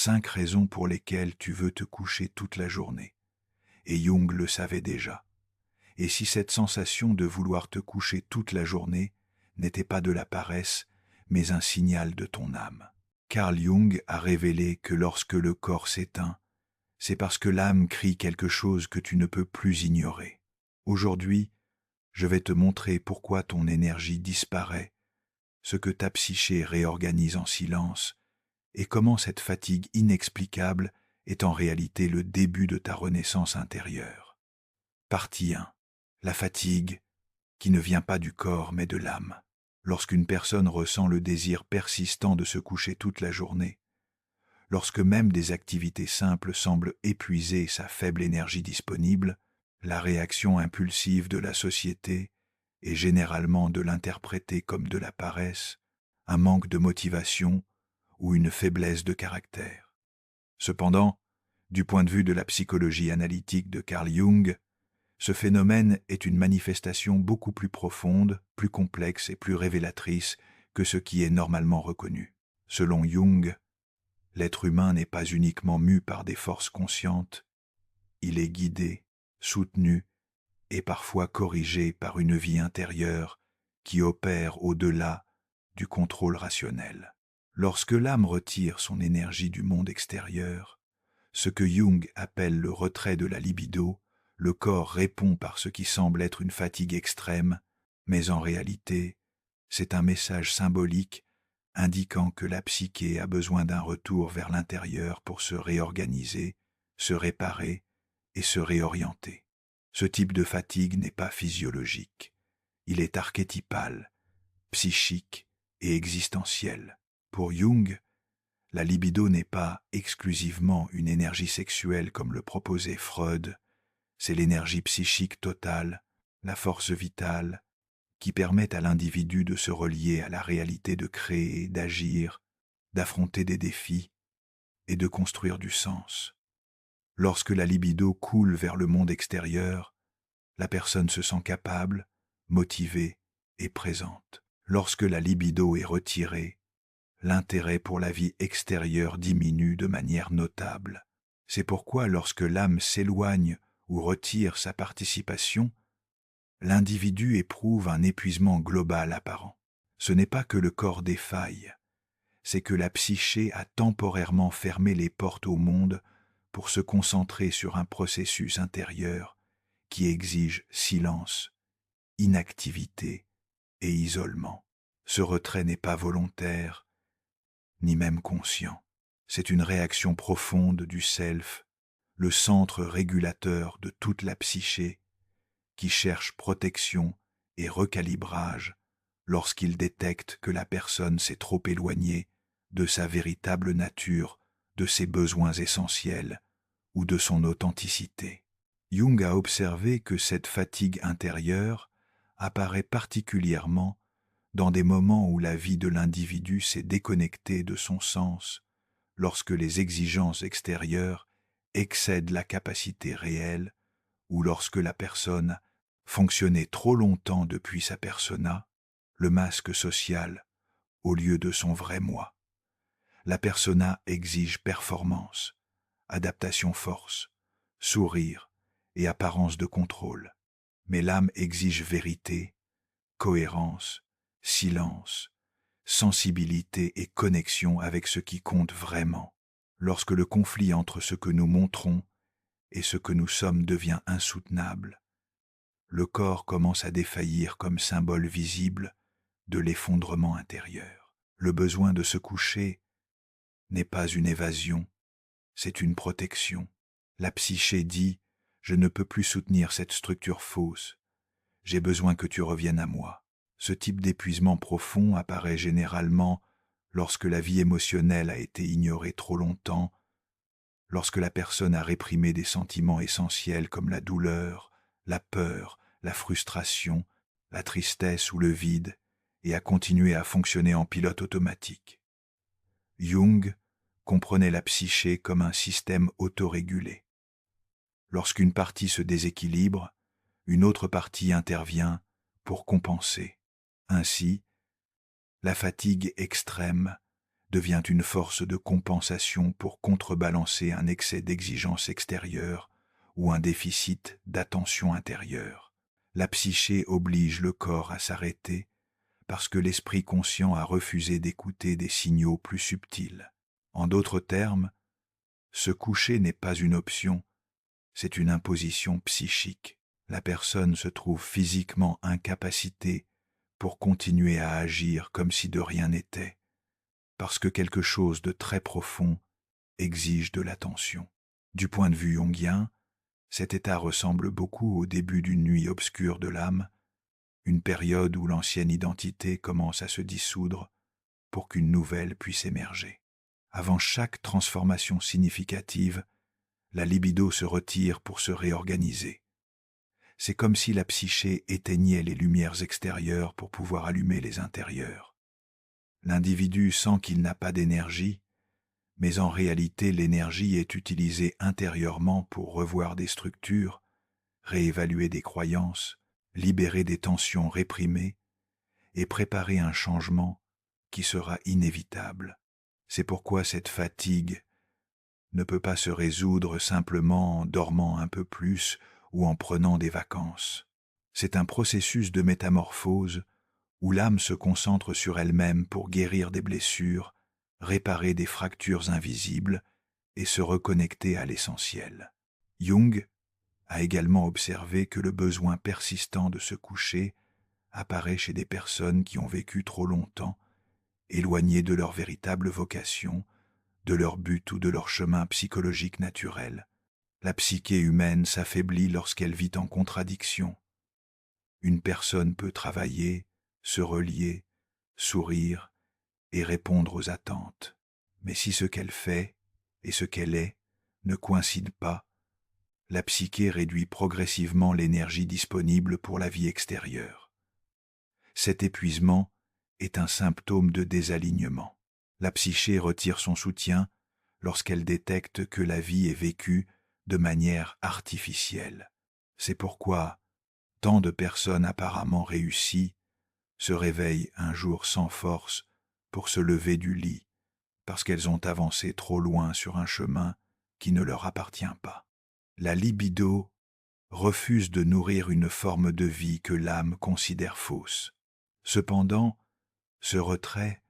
5 raisons pour lesquelles tu veux te coucher toute la journée. Et Jung le savait déjà. Et si cette sensation de vouloir te coucher toute la journée n'était pas de la paresse, mais un signal de ton âme. Carl Jung a révélé que lorsque le corps s'éteint, c'est parce que l'âme crie quelque chose que tu ne peux plus ignorer. Aujourd'hui, je vais te montrer pourquoi ton énergie disparaît, ce que ta psyché réorganise en silence, et comment cette fatigue inexplicable est en réalité le début de ta renaissance intérieure. Partie 1. La fatigue, qui ne vient pas du corps mais de l'âme. Lorsqu'une personne ressent le désir persistant de se coucher toute la journée, lorsque même des activités simples semblent épuiser sa faible énergie disponible, la réaction impulsive de la société est généralement de l'interpréter comme de la paresse, un manque de motivation ou une faiblesse de caractère. Cependant, du point de vue de la psychologie analytique de Carl Jung, ce phénomène est une manifestation beaucoup plus profonde, plus complexe et plus révélatrice que ce qui est normalement reconnu. Selon Jung, l'être humain n'est pas uniquement mu par des forces conscientes, il est guidé, soutenu et parfois corrigé par une vie intérieure qui opère au-delà du contrôle rationnel. Lorsque l'âme retire son énergie du monde extérieur, ce que Jung appelle le retrait de la libido, le corps répond par ce qui semble être une fatigue extrême, mais en réalité, c'est un message symbolique indiquant que la psyché a besoin d'un retour vers l'intérieur pour se réorganiser, se réparer et se réorienter. Ce type de fatigue n'est pas physiologique. Il est archétypal, psychique et existentiel. Pour Jung, la libido n'est pas exclusivement une énergie sexuelle comme le proposait Freud, c'est l'énergie psychique totale, la force vitale, qui permet à l'individu de se relier à la réalité, de créer, d'agir, d'affronter des défis et de construire du sens. Lorsque la libido coule vers le monde extérieur, la personne se sent capable, motivée et présente. Lorsque la libido est retirée, l'intérêt pour la vie extérieure diminue de manière notable. C'est pourquoi lorsque l'âme s'éloigne ou retire sa participation, l'individu éprouve un épuisement global apparent. Ce n'est pas que le corps défaille, c'est que la psyché a temporairement fermé les portes au monde pour se concentrer sur un processus intérieur qui exige silence, inactivité et isolement. Ce retrait n'est pas volontaire, ni même conscient. C'est une réaction profonde du self, le centre régulateur de toute la psyché, qui cherche protection et recalibrage lorsqu'il détecte que la personne s'est trop éloignée de sa véritable nature, de ses besoins essentiels ou de son authenticité. Jung a observé que cette fatigue intérieure apparaît particulièrement dans des moments où la vie de l'individu s'est déconnectée de son sens, lorsque les exigences extérieures excèdent la capacité réelle, ou lorsque la personne fonctionnait trop longtemps depuis sa persona, le masque social, au lieu de son vrai moi. La persona exige performance, adaptation force, sourire et apparence de contrôle, mais l'âme exige vérité, cohérence, silence, sensibilité et connexion avec ce qui compte vraiment. Lorsque le conflit entre ce que nous montrons et ce que nous sommes devient insoutenable, le corps commence à défaillir comme symbole visible de l'effondrement intérieur. Le besoin de se coucher n'est pas une évasion, c'est une protection. La psyché dit « Je ne peux plus soutenir cette structure fausse, j'ai besoin que tu reviennes à moi ». Ce type d'épuisement profond apparaît généralement lorsque la vie émotionnelle a été ignorée trop longtemps, lorsque la personne a réprimé des sentiments essentiels comme la douleur, la peur, la frustration, la tristesse ou le vide, et a continué à fonctionner en pilote automatique. Jung comprenait la psyché comme un système autorégulé. Lorsqu'une partie se déséquilibre, une autre partie intervient pour compenser. Ainsi, la fatigue extrême devient une force de compensation pour contrebalancer un excès d'exigence extérieure ou un déficit d'attention intérieure. La psyché oblige le corps à s'arrêter parce que l'esprit conscient a refusé d'écouter des signaux plus subtils. En d'autres termes, se coucher n'est pas une option, c'est une imposition psychique. La personne se trouve physiquement incapacitée pour continuer à agir comme si de rien n'était, parce que quelque chose de très profond exige de l'attention. Du point de vue jungien, cet état ressemble beaucoup au début d'une nuit obscure de l'âme, une période où l'ancienne identité commence à se dissoudre pour qu'une nouvelle puisse émerger. Avant chaque transformation significative, la libido se retire pour se réorganiser. C'est comme si la psyché éteignait les lumières extérieures pour pouvoir allumer les intérieures. L'individu sent qu'il n'a pas d'énergie, mais en réalité l'énergie est utilisée intérieurement pour revoir des structures, réévaluer des croyances, libérer des tensions réprimées et préparer un changement qui sera inévitable. C'est pourquoi cette fatigue ne peut pas se résoudre simplement en dormant un peu plus ou en prenant des vacances. C'est un processus de métamorphose où l'âme se concentre sur elle-même pour guérir des blessures, réparer des fractures invisibles et se reconnecter à l'essentiel. Jung a également observé que le besoin persistant de se coucher apparaît chez des personnes qui ont vécu trop longtemps, éloignées de leur véritable vocation, de leur but ou de leur chemin psychologique naturel. La psyché humaine s'affaiblit lorsqu'elle vit en contradiction. Une personne peut travailler, se relier, sourire et répondre aux attentes. Mais si ce qu'elle fait et ce qu'elle est ne coïncident pas, la psyché réduit progressivement l'énergie disponible pour la vie extérieure. Cet épuisement est un symptôme de désalignement. La psyché retire son soutien lorsqu'elle détecte que la vie est vécue de manière artificielle. C'est pourquoi tant de personnes apparemment réussies se réveillent un jour sans force pour se lever du lit, parce qu'elles ont avancé trop loin sur un chemin qui ne leur appartient pas. La libido refuse de nourrir une forme de vie que l'âme considère fausse. Cependant, ce retrait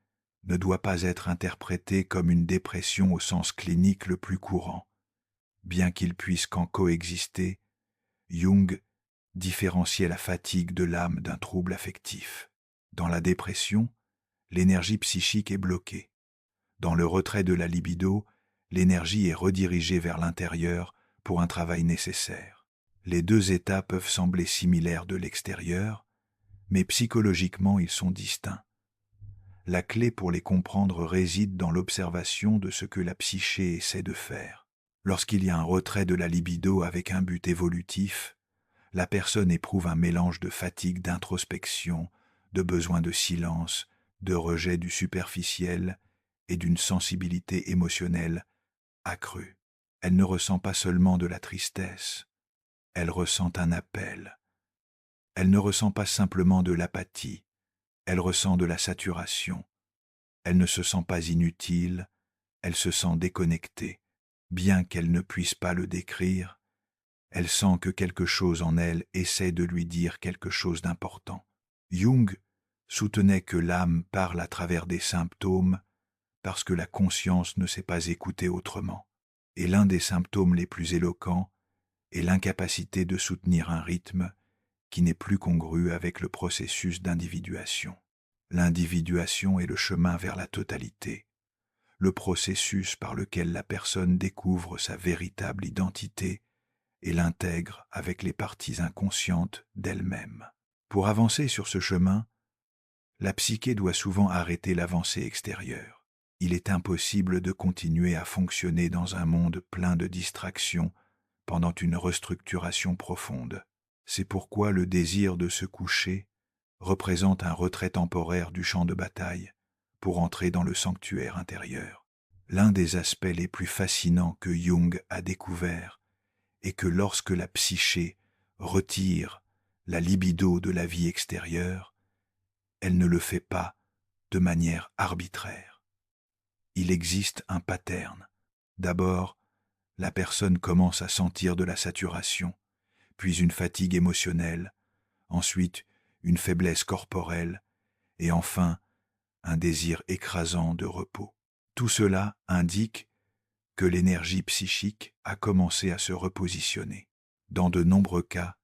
ne doit pas être interprété comme une dépression au sens clinique le plus courant. Bien qu'il puisse qu'en coexister, Jung différenciait la fatigue de l'âme d'un trouble affectif. Dans la dépression, l'énergie psychique est bloquée. Dans le retrait de la libido, l'énergie est redirigée vers l'intérieur pour un travail nécessaire. Les deux états peuvent sembler similaires de l'extérieur, mais psychologiquement ils sont distincts. La clé pour les comprendre réside dans l'observation de ce que la psyché essaie de faire. Lorsqu'il y a un retrait de la libido avec un but évolutif, la personne éprouve un mélange de fatigue d'introspection, de besoin de silence, de rejet du superficiel et d'une sensibilité émotionnelle accrue. Elle ne ressent pas seulement de la tristesse, elle ressent un appel. Elle ne ressent pas simplement de l'apathie, elle ressent de la saturation. Elle ne se sent pas inutile, elle se sent déconnectée. Bien qu'elle ne puisse pas le décrire, elle sent que quelque chose en elle essaie de lui dire quelque chose d'important. Jung soutenait que l'âme parle à travers des symptômes parce que la conscience ne sait pas écouter autrement. Et l'un des symptômes les plus éloquents est l'incapacité de soutenir un rythme qui n'est plus congru avec le processus d'individuation. L'individuation est le chemin vers la totalité, le processus par lequel la personne découvre sa véritable identité et l'intègre avec les parties inconscientes d'elle-même. Pour avancer sur ce chemin, la psyché doit souvent arrêter l'avancée extérieure. Il est impossible de continuer à fonctionner dans un monde plein de distractions pendant une restructuration profonde. C'est pourquoi le désir de se coucher représente un retrait temporaire du champ de bataille pour entrer dans le sanctuaire intérieur. L'un des aspects les plus fascinants que Jung a découvert est que lorsque la psyché retire la libido de la vie extérieure, elle ne le fait pas de manière arbitraire. Il existe un pattern. D'abord, la personne commence à sentir de la saturation, puis une fatigue émotionnelle, ensuite une faiblesse corporelle, et enfin un désir écrasant de repos. Tout cela indique que l'énergie psychique a commencé à se repositionner. Dans de nombreux cas,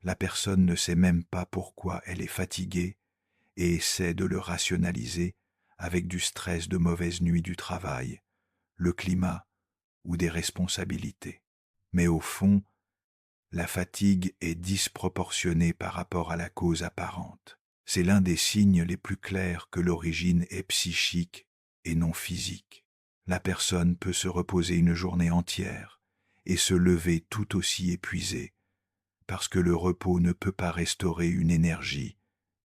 la personne ne sait même pas pourquoi elle est fatiguée et essaie de le rationaliser avec du stress de mauvaises nuits du travail, le climat ou des responsabilités. Mais au fond, la fatigue est disproportionnée par rapport à la cause apparente. C'est l'un des signes les plus clairs que l'origine est psychique et non physique. La personne peut se reposer une journée entière et se lever tout aussi épuisée, parce que le repos ne peut pas restaurer une énergie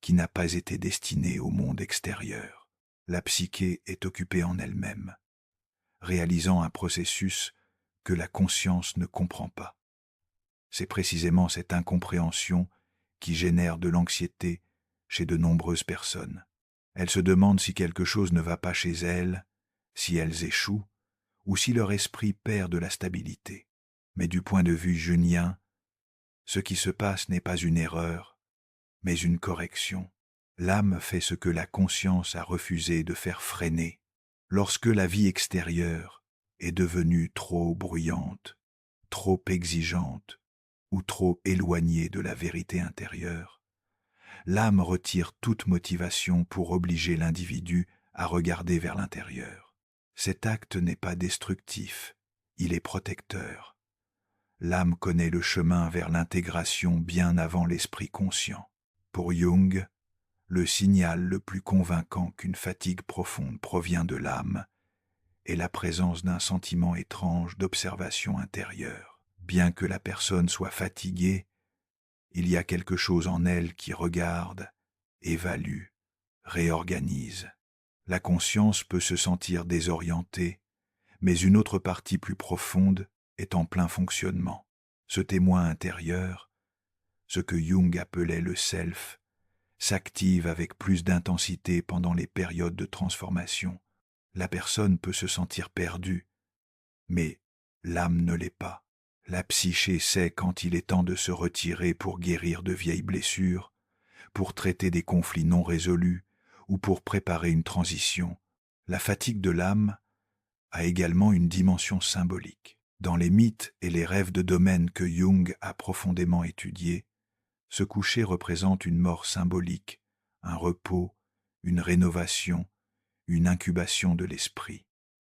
qui n'a pas été destinée au monde extérieur. La psyché est occupée en elle-même, réalisant un processus que la conscience ne comprend pas. C'est précisément cette incompréhension qui génère de l'anxiété chez de nombreuses personnes. Elles se demandent si quelque chose ne va pas chez elles, si elles échouent, ou si leur esprit perd de la stabilité. Mais du point de vue junien, ce qui se passe n'est pas une erreur, mais une correction. L'âme fait ce que la conscience a refusé de faire freiner. Lorsque la vie extérieure est devenue trop bruyante, trop exigeante ou trop éloignée de la vérité intérieure, l'âme retire toute motivation pour obliger l'individu à regarder vers l'intérieur. Cet acte n'est pas destructif, il est protecteur. L'âme connaît le chemin vers l'intégration bien avant l'esprit conscient. Pour Jung, le signal le plus convaincant qu'une fatigue profonde provient de l'âme est la présence d'un sentiment étrange d'observation intérieure. Bien que la personne soit fatiguée, il y a quelque chose en elle qui regarde, évalue, réorganise. La conscience peut se sentir désorientée, mais une autre partie plus profonde est en plein fonctionnement. Ce témoin intérieur, ce que Jung appelait le self, s'active avec plus d'intensité pendant les périodes de transformation. La personne peut se sentir perdue, mais l'âme ne l'est pas. La psyché sait quand il est temps de se retirer pour guérir de vieilles blessures, pour traiter des conflits non résolus ou pour préparer une transition. La fatigue de l'âme a également une dimension symbolique. Dans les mythes et les rêves de domaine que Jung a profondément étudiés, ce coucher représente une mort symbolique, un repos, une rénovation, une incubation de l'esprit.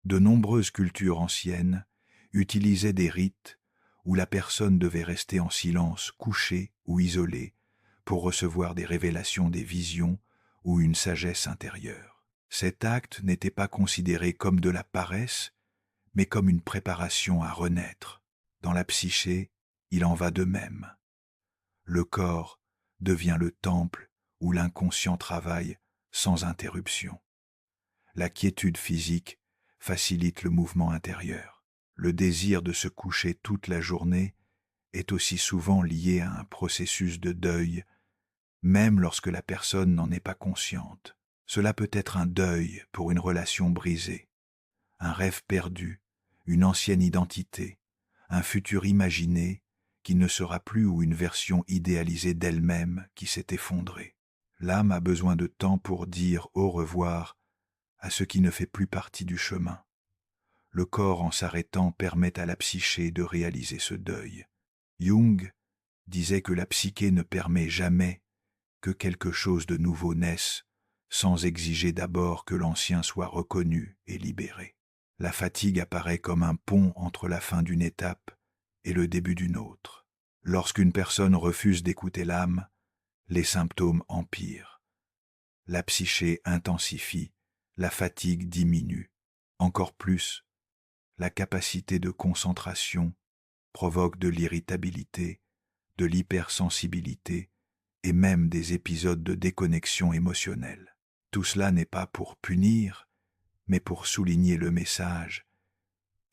De nombreuses cultures anciennes utilisaient des rites où la personne devait rester en silence, couchée ou isolée, pour recevoir des révélations des visions ou une sagesse intérieure. Cet acte n'était pas considéré comme de la paresse, mais comme une préparation à renaître. Dans la psyché, il en va de même. Le corps devient le temple où l'inconscient travaille sans interruption. La quiétude physique facilite le mouvement intérieur. Le désir de se coucher toute la journée est aussi souvent lié à un processus de deuil, même lorsque la personne n'en est pas consciente. Cela peut être un deuil pour une relation brisée, un rêve perdu, une ancienne identité, un futur imaginé qui ne sera plus ou une version idéalisée d'elle-même qui s'est effondrée. L'âme a besoin de temps pour dire au revoir à ce qui ne fait plus partie du chemin. Le corps, en s'arrêtant, permet à la psyché de réaliser ce deuil. Jung disait que la psyché ne permet jamais que quelque chose de nouveau naisse, sans exiger d'abord que l'ancien soit reconnu et libéré. La fatigue apparaît comme un pont entre la fin d'une étape et le début d'une autre. Lorsqu'une personne refuse d'écouter l'âme, les symptômes empirent. La psyché intensifie, la fatigue diminue. Encore plus, la capacité de concentration provoque de l'irritabilité, de l'hypersensibilité et même des épisodes de déconnexion émotionnelle. Tout cela n'est pas pour punir, mais pour souligner le message.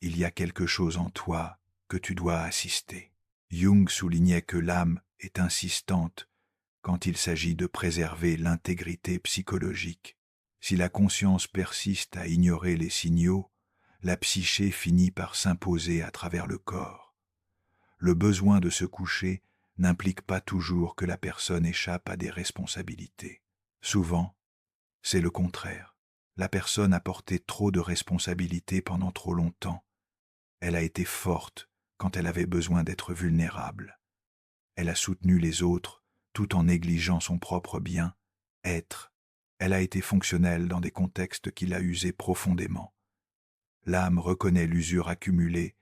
Il y a quelque chose en toi que tu dois assister. Jung soulignait que l'âme est insistante quand il s'agit de préserver l'intégrité psychologique. Si la conscience persiste à ignorer les signaux, la psyché finit par s'imposer à travers le corps. Le besoin de se coucher n'implique pas toujours que la personne échappe à des responsabilités. Souvent, c'est le contraire. La personne a porté trop de responsabilités pendant trop longtemps. Elle a été forte quand elle avait besoin d'être vulnérable. Elle a soutenu les autres tout en négligeant son propre bien, être. Elle a été fonctionnelle dans des contextes qui l'a usée profondément. L'âme reconnaît l'usure accumulée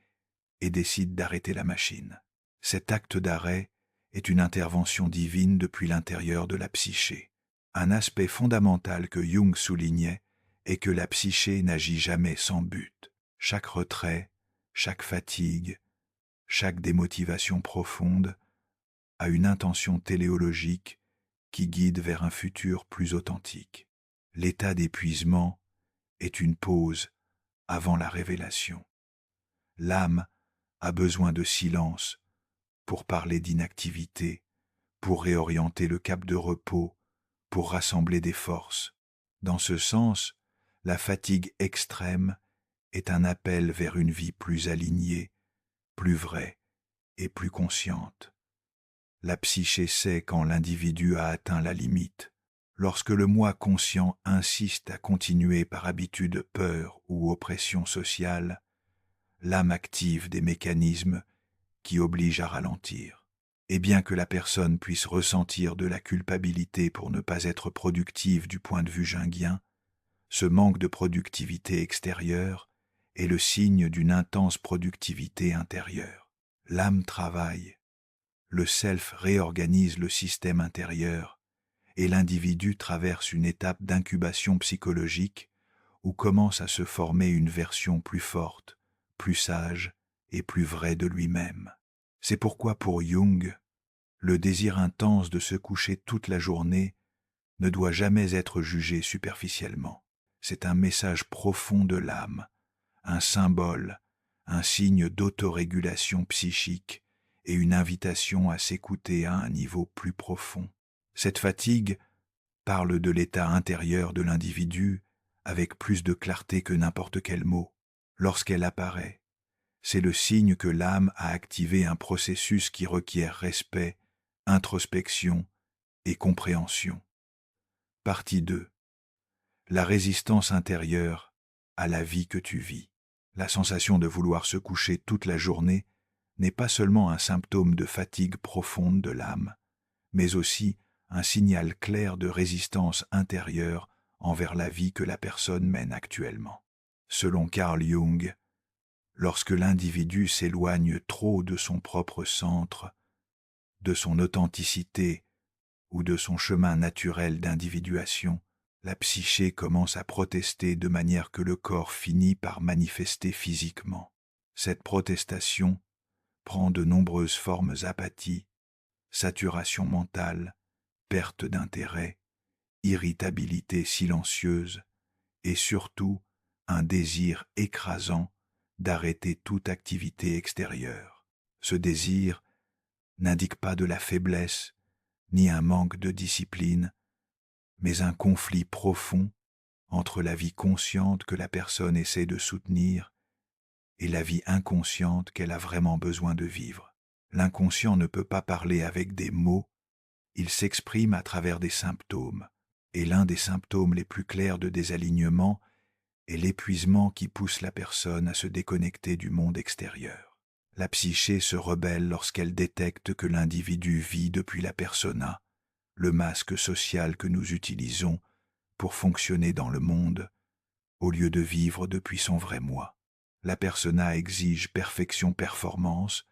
et décide d'arrêter la machine. Cet acte d'arrêt est une intervention divine depuis l'intérieur de la psyché. Un aspect fondamental que Jung soulignait est que la psyché n'agit jamais sans but. Chaque retrait, chaque fatigue, chaque démotivation profonde a une intention téléologique qui guide vers un futur plus authentique. L'état d'épuisement est une pause avant la révélation. L'âme a besoin de silence pour parler d'inactivité, pour réorienter le cap de repos, pour rassembler des forces. Dans ce sens, la fatigue extrême est un appel vers une vie plus alignée, plus vraie et plus consciente. La psyché sait quand l'individu a atteint la limite. Lorsque le moi conscient insiste à continuer par habitude, peur ou oppression sociale, l'âme active des mécanismes qui obligent à ralentir. Et bien que la personne puisse ressentir de la culpabilité pour ne pas être productive du point de vue jungien, ce manque de productivité extérieure est le signe d'une intense productivité intérieure. L'âme travaille, le self réorganise le système intérieur et l'individu traverse une étape d'incubation psychologique où commence à se former une version plus forte, plus sage et plus vraie de lui-même. C'est pourquoi pour Jung, le désir intense de se coucher toute la journée ne doit jamais être jugé superficiellement. C'est un message profond de l'âme, un symbole, un signe d'autorégulation psychique et une invitation à s'écouter à un niveau plus profond. Cette fatigue parle de l'état intérieur de l'individu avec plus de clarté que n'importe quel mot. Lorsqu'elle apparaît, c'est le signe que l'âme a activé un processus qui requiert respect, introspection et compréhension. Partie 2. La résistance intérieure à la vie que tu vis. La sensation de vouloir se coucher toute la journée n'est pas seulement un symptôme de fatigue profonde de l'âme, mais aussi un signal clair de résistance intérieure envers la vie que la personne mène actuellement. Selon Carl Jung, lorsque l'individu s'éloigne trop de son propre centre, de son authenticité ou de son chemin naturel d'individuation, la psyché commence à protester de manière que le corps finit par manifester physiquement. Cette protestation prend de nombreuses formes: apathie, saturation mentale, perte d'intérêt, irritabilité silencieuse et surtout un désir écrasant d'arrêter toute activité extérieure. Ce désir n'indique pas de la faiblesse ni un manque de discipline, mais un conflit profond entre la vie consciente que la personne essaie de soutenir et la vie inconsciente qu'elle a vraiment besoin de vivre. L'inconscient ne peut pas parler avec des mots, il s'exprime à travers des symptômes, et l'un des symptômes les plus clairs de désalignement est l'épuisement qui pousse la personne à se déconnecter du monde extérieur. La psyché se rebelle lorsqu'elle détecte que l'individu vit depuis la persona, le masque social que nous utilisons pour fonctionner dans le monde, au lieu de vivre depuis son vrai moi. La persona exige perfection-performance,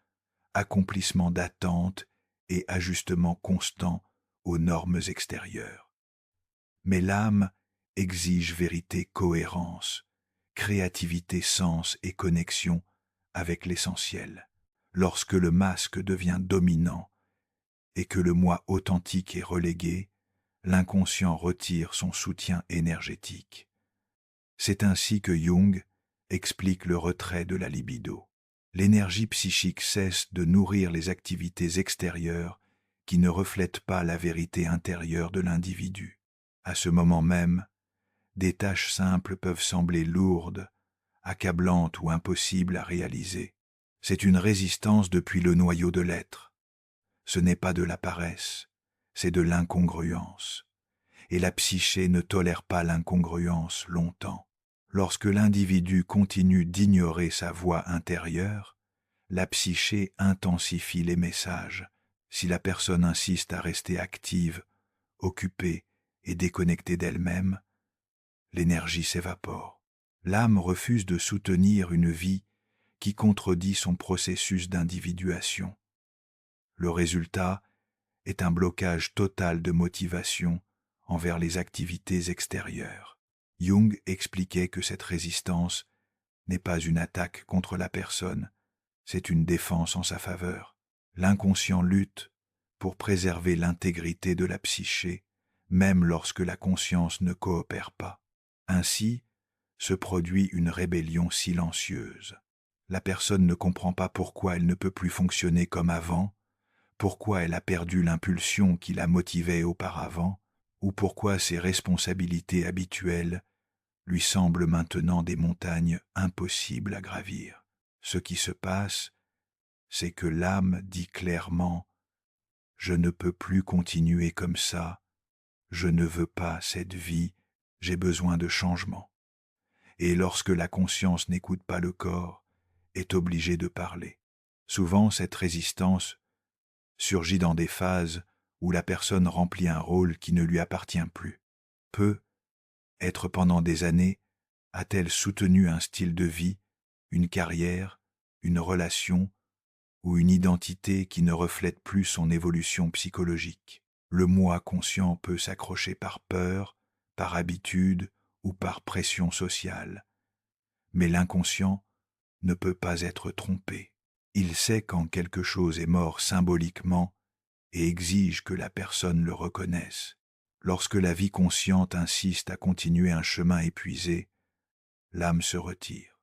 accomplissement d'attentes et ajustement constant aux normes extérieures. Mais l'âme exige vérité-cohérence, créativité, sens et connexion avec l'essentiel. Lorsque le masque devient dominant et que le moi authentique est relégué, l'inconscient retire son soutien énergétique. C'est ainsi que Jung explique le retrait de la libido. L'énergie psychique cesse de nourrir les activités extérieures qui ne reflètent pas la vérité intérieure de l'individu. À ce moment même, Des tâches simples peuvent sembler lourdes, accablantes ou impossibles à réaliser. C'est une résistance depuis le noyau de l'être. Ce n'est pas de la paresse, c'est de l'incongruence. Et la psyché ne tolère pas l'incongruence longtemps. Lorsque l'individu continue d'ignorer sa voix intérieure, la psyché intensifie les messages. Si la personne insiste à rester active, occupée et déconnectée d'elle-même, l'énergie s'évapore. L'âme refuse de soutenir une vie qui contredit son processus d'individuation. Le résultat est un blocage total de motivation envers les activités extérieures. Jung expliquait que cette résistance n'est pas une attaque contre la personne, c'est une défense en sa faveur. L'inconscient lutte pour préserver l'intégrité de la psyché, même lorsque la conscience ne coopère pas. Ainsi se produit une rébellion silencieuse. La personne ne comprend pas pourquoi elle ne peut plus fonctionner comme avant, pourquoi elle a perdu l'impulsion qui la motivait auparavant, ou pourquoi ses responsabilités habituelles lui semblent maintenant des montagnes impossibles à gravir. Ce qui se passe, c'est que l'âme dit clairement « Je ne peux plus continuer comme ça, je ne veux pas cette vie, j'ai besoin de changement. » Et lorsque la conscience n'écoute pas le corps, est obligée de parler. Souvent, cette résistance surgit dans des phases où la personne remplit un rôle qui ne lui appartient plus. Être pendant des années, a-t-elle soutenu un style de vie, une carrière, une relation ou une identité qui ne reflète plus son évolution psychologique. Le moi conscient peut s'accrocher par peur, par habitude ou par pression sociale. Mais l'inconscient ne peut pas être trompé. Il sait quand quelque chose est mort symboliquement et exige que la personne le reconnaisse. Lorsque la vie consciente insiste à continuer un chemin épuisé, l'âme se retire.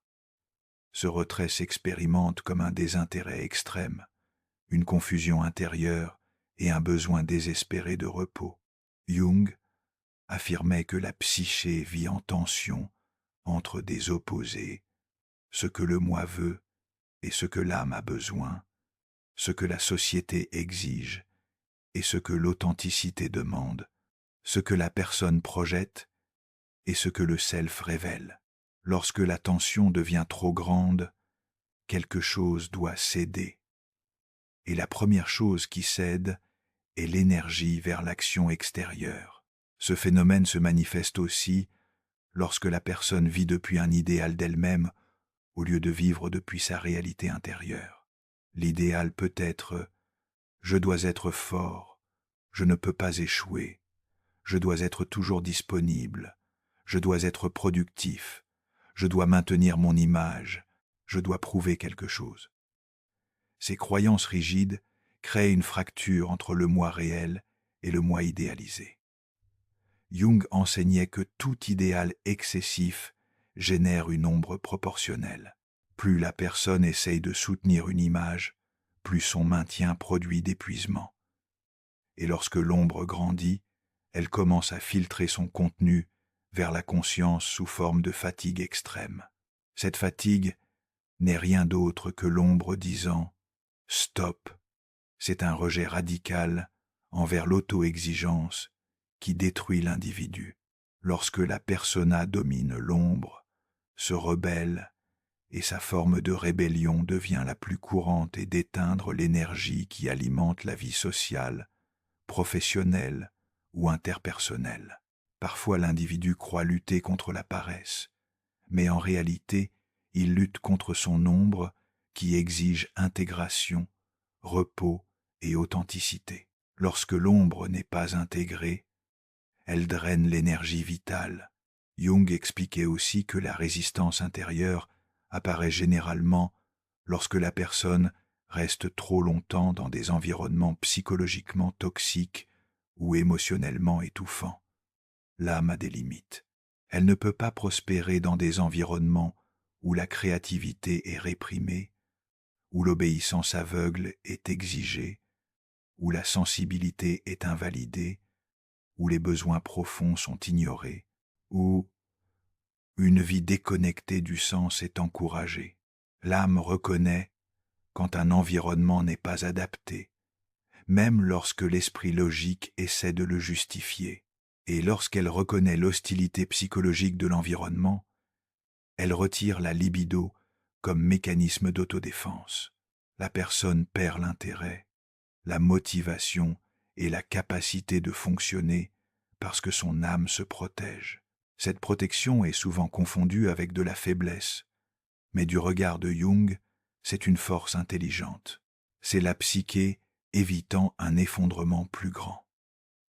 Ce retrait s'expérimente comme un désintérêt extrême, une confusion intérieure et un besoin désespéré de repos. Jung affirmait que la psyché vit en tension entre des opposés, ce que le moi veut et ce que l'âme a besoin, ce que la société exige et ce que l'authenticité demande, ce que la personne projette et ce que le self révèle. Lorsque la tension devient trop grande, quelque chose doit céder. Et la première chose qui cède est l'énergie vers l'action extérieure. Ce phénomène se manifeste aussi lorsque la personne vit depuis un idéal d'elle-même au lieu de vivre depuis sa réalité intérieure. L'idéal peut être « je dois être fort, je ne peux pas échouer, je dois être toujours disponible, je dois être productif, je dois maintenir mon image, je dois prouver quelque chose ». Ces croyances rigides créent une fracture entre le moi réel et le moi idéalisé. Jung enseignait que tout idéal excessif génère une ombre proportionnelle. Plus la personne essaye de soutenir une image, plus son maintien produit d'épuisement. Et lorsque l'ombre grandit, elle commence à filtrer son contenu vers la conscience sous forme de fatigue extrême. Cette fatigue n'est rien d'autre que l'ombre disant « Stop ». C'est un rejet radical envers l'auto-exigence qui détruit l'individu. Lorsque la persona domine l'ombre, se rebelle, et sa forme de rébellion devient la plus courante et d'éteindre l'énergie qui alimente la vie sociale, professionnelle ou interpersonnelle. Parfois l'individu croit lutter contre la paresse, mais en réalité, il lutte contre son ombre qui exige intégration, repos et authenticité. Lorsque l'ombre n'est pas intégrée, elle draine l'énergie vitale. Jung expliquait aussi que la résistance intérieure apparaît généralement lorsque la personne reste trop longtemps dans des environnements psychologiquement toxiques ou émotionnellement étouffants. L'âme a des limites. Elle ne peut pas prospérer dans des environnements où la créativité est réprimée, où l'obéissance aveugle est exigée, où la sensibilité est invalidée, où les besoins profonds sont ignorés, où Une vie déconnectée du sens est encouragée. L'âme reconnaît quand un environnement n'est pas adapté, même lorsque l'esprit logique essaie de le justifier. Et lorsqu'elle reconnaît l'hostilité psychologique de l'environnement, elle retire la libido comme mécanisme d'autodéfense. La personne perd l'intérêt, la motivation et la capacité de fonctionner parce que son âme se protège. Cette protection est souvent confondue avec de la faiblesse, mais du regard de Jung, c'est une force intelligente. C'est la psyché évitant un effondrement plus grand.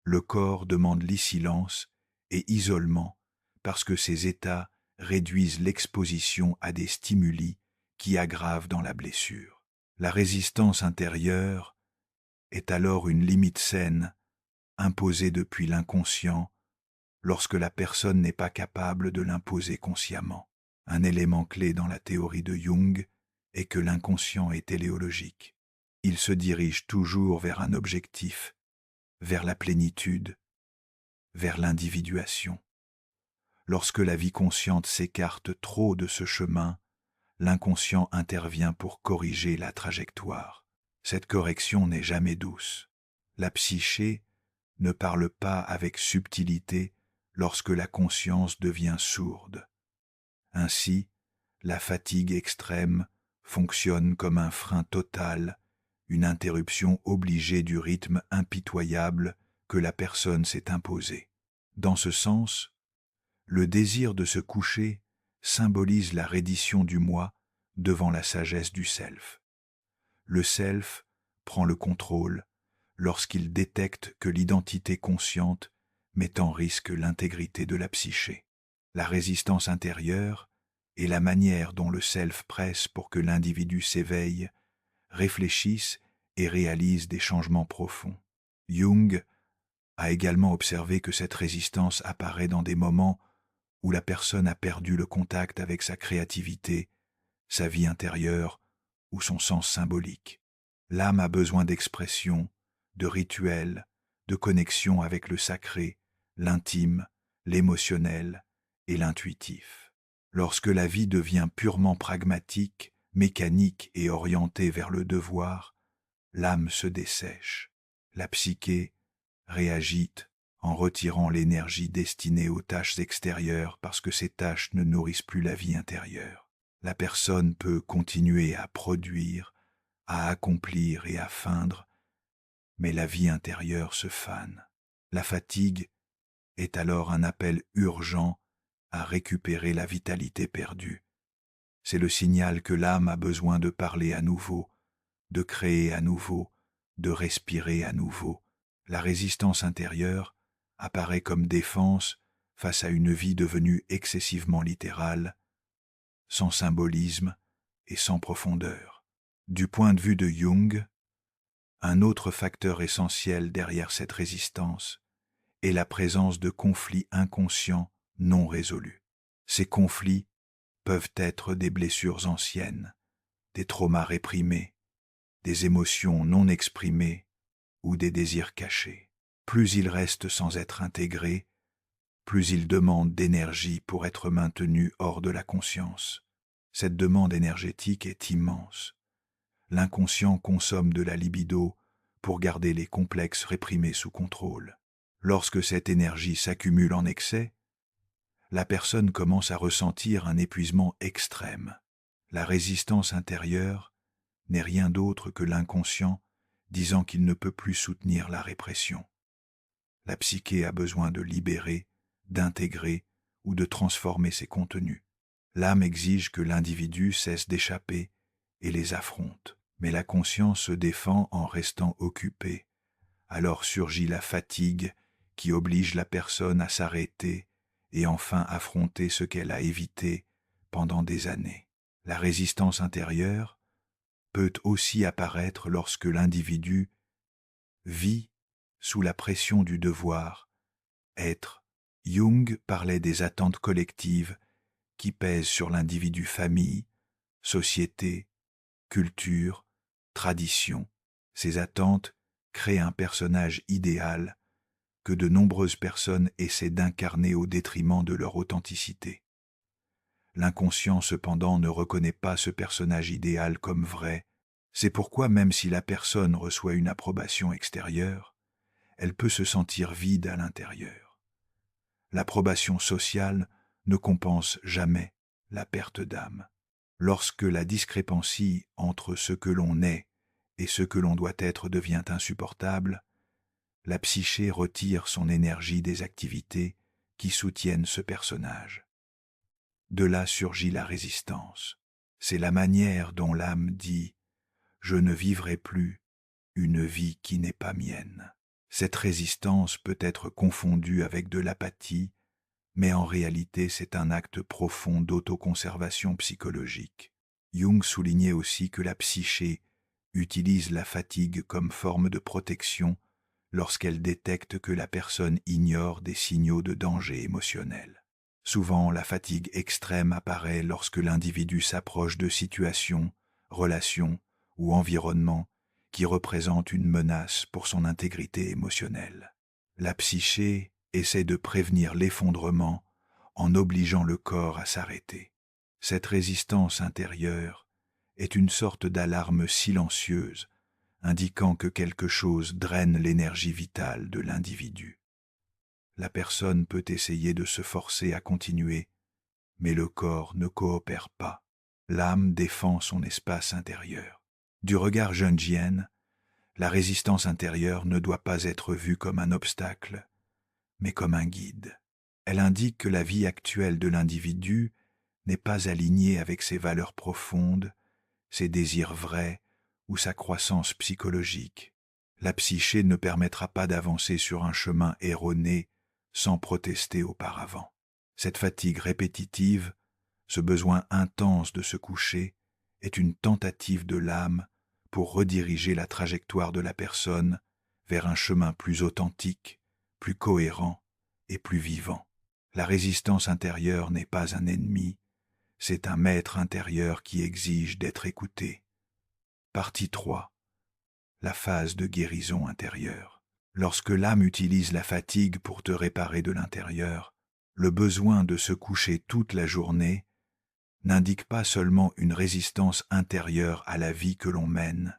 Le corps demande silence et isolement parce que ces états réduisent l'exposition à des stimuli qui aggravent dans la blessure. La résistance intérieure est alors une limite saine imposée depuis l'inconscient lorsque la personne n'est pas capable de l'imposer consciemment. Un élément clé dans la théorie de Jung est que l'inconscient est téléologique. Il se dirige toujours vers un objectif, vers la plénitude, vers l'individuation. Lorsque la vie consciente s'écarte trop de ce chemin, l'inconscient intervient pour corriger la trajectoire. Cette correction n'est jamais douce. La psyché ne parle pas avec subtilité lorsque la conscience devient sourde. Ainsi, la fatigue extrême fonctionne comme un frein total, une interruption obligée du rythme impitoyable que la personne s'est imposé. Dans ce sens, le désir de se coucher symbolise la reddition du moi devant la sagesse du self. Le self prend le contrôle lorsqu'il détecte que l'identité consciente met en risque l'intégrité de la psyché. La résistance intérieure est la manière dont le self presse pour que l'individu s'éveille, réfléchisse et réalise des changements profonds. Jung a également observé que cette résistance apparaît dans des moments où la personne a perdu le contact avec sa créativité, sa vie intérieure ou son sens symbolique. L'âme a besoin d'expression, de rituels, de connexion avec le sacré, l'intime, l'émotionnel et l'intuitif. Lorsque la vie devient purement pragmatique, mécanique et orientée vers le devoir, l'âme se dessèche. La psyché réagit en retirant l'énergie destinée aux tâches extérieures parce que ces tâches ne nourrissent plus la vie intérieure. La personne peut continuer à produire, à accomplir et à feindre, mais la vie intérieure se fane. La fatigue est alors un appel urgent à récupérer la vitalité perdue. C'est le signal que l'âme a besoin de parler à nouveau, de créer à nouveau, de respirer à nouveau. La résistance intérieure apparaît comme défense face à une vie devenue excessivement littérale, sans symbolisme et sans profondeur. Du point de vue de Jung, un autre facteur essentiel derrière cette résistance est la présence de conflits inconscients non résolus. Ces conflits peuvent être des blessures anciennes, des traumas réprimés, des émotions non exprimées ou des désirs cachés. Plus ils restent sans être intégrés, plus ils demandent d'énergie pour être maintenus hors de la conscience. Cette demande énergétique est immense. L'inconscient consomme de la libido pour garder les complexes réprimés sous contrôle. Lorsque cette énergie s'accumule en excès, la personne commence à ressentir un épuisement extrême. La résistance intérieure n'est rien d'autre que l'inconscient disant qu'il ne peut plus soutenir la répression. La psyché a besoin de libérer, d'intégrer ou de transformer ses contenus. L'âme exige que l'individu cesse d'échapper et les affronte. Mais la conscience se défend en restant occupée. Alors surgit la fatigue qui oblige la personne à s'arrêter et enfin affronter ce qu'elle a évité pendant des années. La résistance intérieure peut aussi apparaître lorsque l'individu vit sous la pression du devoir, être. Jung parlait des attentes collectives qui pèsent sur l'individu: famille, société, culture, tradition. Ces attentes créent un personnage idéal que de nombreuses personnes essaient d'incarner au détriment de leur authenticité. L'inconscient cependant ne reconnaît pas ce personnage idéal comme vrai. C'est pourquoi même si la personne reçoit une approbation extérieure, elle peut se sentir vide à l'intérieur. L'approbation sociale ne compense jamais la perte d'âme. Lorsque la discrépancie entre ce que l'on est et ce que l'on doit être devient insupportable, la psyché retire son énergie des activités qui soutiennent ce personnage. De là surgit la résistance. C'est la manière dont l'âme dit « Je ne vivrai plus une vie qui n'est pas mienne ». Cette résistance peut être confondue avec de l'apathie, mais en réalité c'est un acte profond d'autoconservation psychologique. Jung soulignait aussi que la psyché utilise la fatigue comme forme de protection lorsqu'elle détecte que la personne ignore des signaux de danger émotionnel. Souvent, la fatigue extrême apparaît lorsque l'individu s'approche de situations, relations ou environnements qui représentent une menace pour son intégrité émotionnelle. La psyché essaie de prévenir l'effondrement en obligeant le corps à s'arrêter. Cette résistance intérieure est une sorte d'alarme silencieuse indiquant que quelque chose draine l'énergie vitale de l'individu. La personne peut essayer de se forcer à continuer, mais le corps ne coopère pas. L'âme défend son espace intérieur. Du regard jungien, la résistance intérieure ne doit pas être vue comme un obstacle, mais comme un guide. Elle indique que la vie actuelle de l'individu n'est pas alignée avec ses valeurs profondes, ses désirs vrais ou sa croissance psychologique. La psyché ne permettra pas d'avancer sur un chemin erroné sans protester auparavant. Cette fatigue répétitive, ce besoin intense de se coucher, est une tentative de l'âme pour rediriger la trajectoire de la personne vers un chemin plus authentique, plus cohérent et plus vivant. La résistance intérieure n'est pas un ennemi, c'est un maître intérieur qui exige d'être écouté. Partie 3. La phase de guérison intérieure. Lorsque l'âme utilise la fatigue pour te réparer de l'intérieur, le besoin de se coucher toute la journée n'indique pas seulement une résistance intérieure à la vie que l'on mène,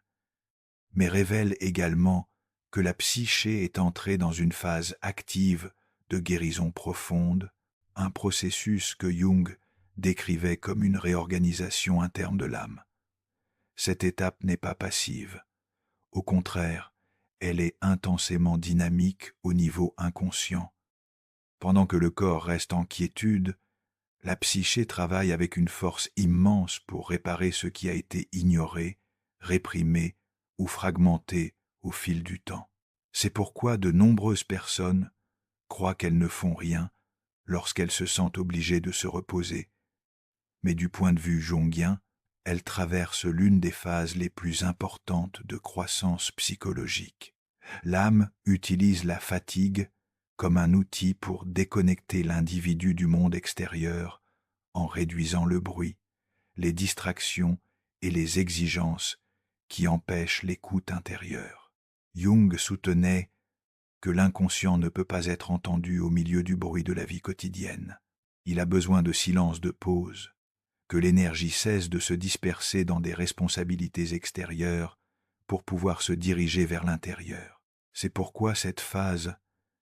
mais révèle également que la psyché est entrée dans une phase active de guérison profonde, un processus que Jung décrivait comme une réorganisation interne de l'âme. Cette étape n'est pas passive. Au contraire, elle est intensément dynamique au niveau inconscient. Pendant que le corps reste en quiétude, la psyché travaille avec une force immense pour réparer ce qui a été ignoré, réprimé ou fragmenté au fil du temps. C'est pourquoi de nombreuses personnes croient qu'elles ne font rien lorsqu'elles se sentent obligées de se reposer. Mais du point de vue jungien, elles traversent l'une des phases les plus importantes de croissance psychologique. L'âme utilise la fatigue comme un outil pour déconnecter l'individu du monde extérieur en réduisant le bruit, les distractions et les exigences qui empêchent l'écoute intérieure. Jung soutenait que l'inconscient ne peut pas être entendu au milieu du bruit de la vie quotidienne. Il a besoin de silence, de pause, que l'énergie cesse de se disperser dans des responsabilités extérieures pour pouvoir se diriger vers l'intérieur. C'est pourquoi cette phase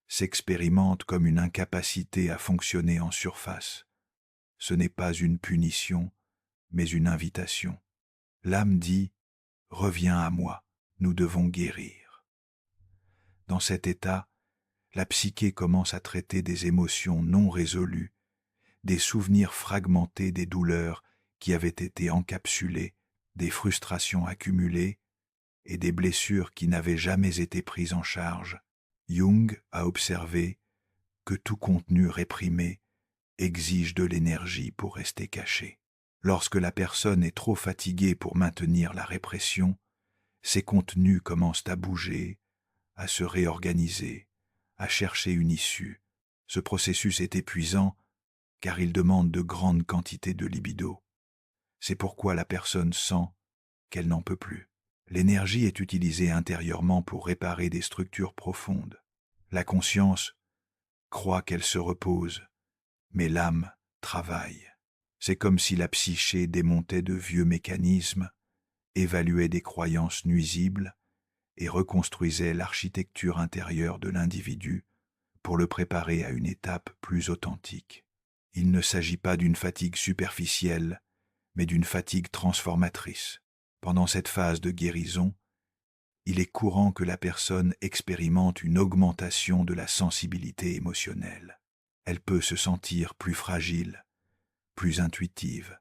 s'expérimente comme une incapacité à fonctionner en surface. Ce n'est pas une punition, mais une invitation. L'âme dit « Reviens à moi, nous devons guérir ». Dans cet état, la psyché commence à traiter des émotions non résolues, des souvenirs fragmentés des douleurs qui avaient été encapsulées, des frustrations accumulées et des blessures qui n'avaient jamais été prises en charge. Jung a observé que tout contenu réprimé exige de l'énergie pour rester caché. Lorsque la personne est trop fatiguée pour maintenir la répression, ses contenus commencent à bouger, à se réorganiser, à chercher une issue. Ce processus est épuisant car il demande de grandes quantités de libido. C'est pourquoi la personne sent qu'elle n'en peut plus. L'énergie est utilisée intérieurement pour réparer des structures profondes. La conscience croit qu'elle se repose, mais l'âme travaille. C'est comme si la psyché démontait de vieux mécanismes, évaluait des croyances nuisibles et reconstruisait l'architecture intérieure de l'individu pour le préparer à une étape plus authentique. Il ne s'agit pas d'une fatigue superficielle, mais d'une fatigue transformatrice. Pendant cette phase de guérison, il est courant que la personne expérimente une augmentation de la sensibilité émotionnelle. Elle peut se sentir plus fragile, plus intuitive,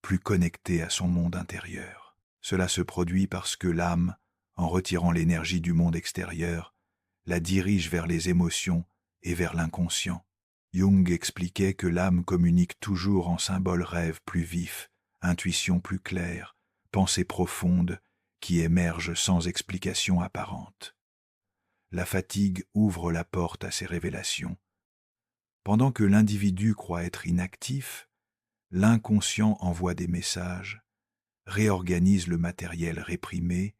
plus connectée à son monde intérieur. Cela se produit parce que l'âme, en retirant l'énergie du monde extérieur, la dirige vers les émotions et vers l'inconscient. Jung expliquait que l'âme communique toujours en symboles rêves plus vifs, intuitions plus claires, pensées profondes qui émergent sans explication apparente. La fatigue ouvre la porte à ces révélations. Pendant que l'individu croit être inactif, l'inconscient envoie des messages, réorganise le matériel réprimé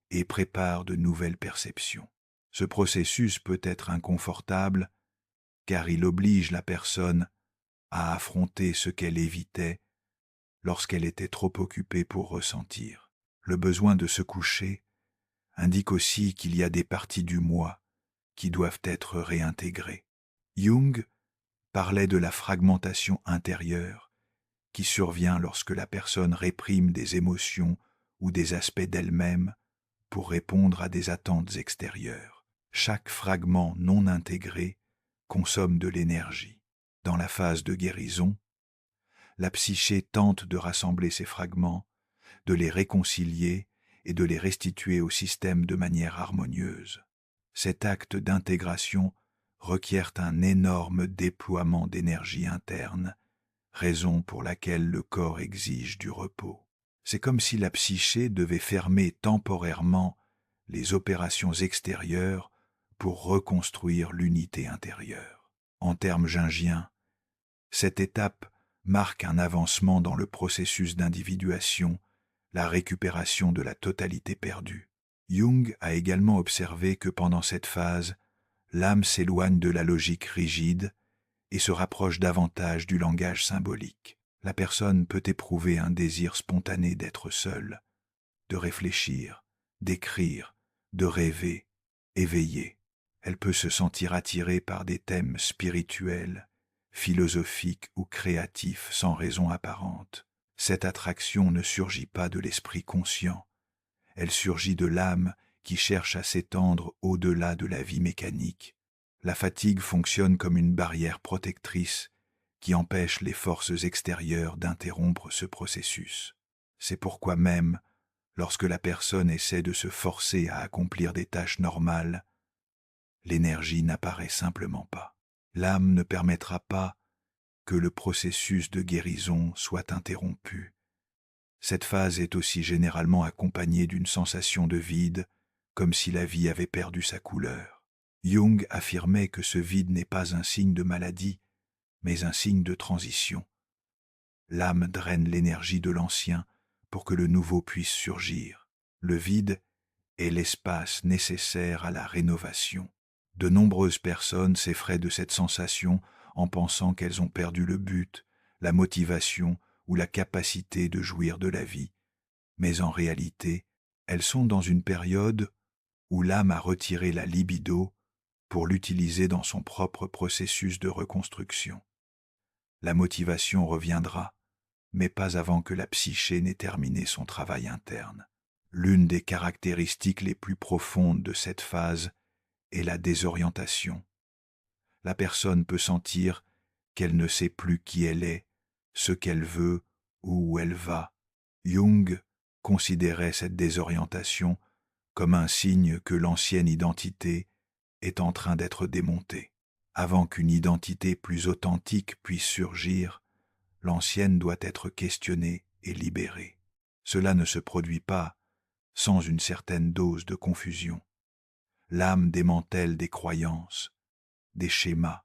et prépare de nouvelles perceptions. Ce processus peut être inconfortable car il oblige la personne à affronter ce qu'elle évitait lorsqu'elle était trop occupée pour ressentir. Le besoin de se coucher indique aussi qu'il y a des parties du moi qui doivent être réintégrées. Jung parlait de la fragmentation intérieure qui survient lorsque la personne réprime des émotions ou des aspects d'elle-même pour répondre à des attentes extérieures. Chaque fragment non intégré consomme de l'énergie. Dans la phase de guérison, la psyché tente de rassembler ces fragments, de les réconcilier et de les restituer au système de manière harmonieuse. Cet acte d'intégration requiert un énorme déploiement d'énergie interne, raison pour laquelle le corps exige du repos. C'est comme si la psyché devait fermer temporairement les opérations extérieures pour reconstruire l'unité intérieure. En termes jungiens, cette étape marque un avancement dans le processus d'individuation, la récupération de la totalité perdue. Jung a également observé que pendant cette phase, l'âme s'éloigne de la logique rigide et se rapproche davantage du langage symbolique. La personne peut éprouver un désir spontané d'être seule, de réfléchir, d'écrire, de rêver, éveillée. Elle peut se sentir attirée par des thèmes spirituels, philosophiques ou créatifs sans raison apparente. Cette attraction ne surgit pas de l'esprit conscient, elle surgit de l'âme qui cherche à s'étendre au-delà de la vie mécanique. La fatigue fonctionne comme une barrière protectrice qui empêche les forces extérieures d'interrompre ce processus. C'est pourquoi même, lorsque la personne essaie de se forcer à accomplir des tâches normales, l'énergie n'apparaît simplement pas. L'âme ne permettra pas que le processus de guérison soit interrompu. Cette phase est aussi généralement accompagnée d'une sensation de vide, comme si la vie avait perdu sa couleur. Jung affirmait que ce vide n'est pas un signe de maladie, mais un signe de transition. L'âme draine l'énergie de l'ancien pour que le nouveau puisse surgir. Le vide est l'espace nécessaire à la rénovation. De nombreuses personnes s'effraient de cette sensation en pensant qu'elles ont perdu le but, la motivation ou la capacité de jouir de la vie. Mais en réalité, elles sont dans une période où l'âme a retiré la libido pour l'utiliser dans son propre processus de reconstruction. La motivation reviendra, mais pas avant que la psyché n'ait terminé son travail interne. L'une des caractéristiques les plus profondes de cette phase est la désorientation. La personne peut sentir qu'elle ne sait plus qui elle est, ce qu'elle veut ou où elle va. Jung considérait cette désorientation comme un signe que l'ancienne identité est en train d'être démontée. Avant qu'une identité plus authentique puisse surgir, l'ancienne doit être questionnée et libérée. Cela ne se produit pas sans une certaine dose de confusion. L'âme démantèle des croyances, des schémas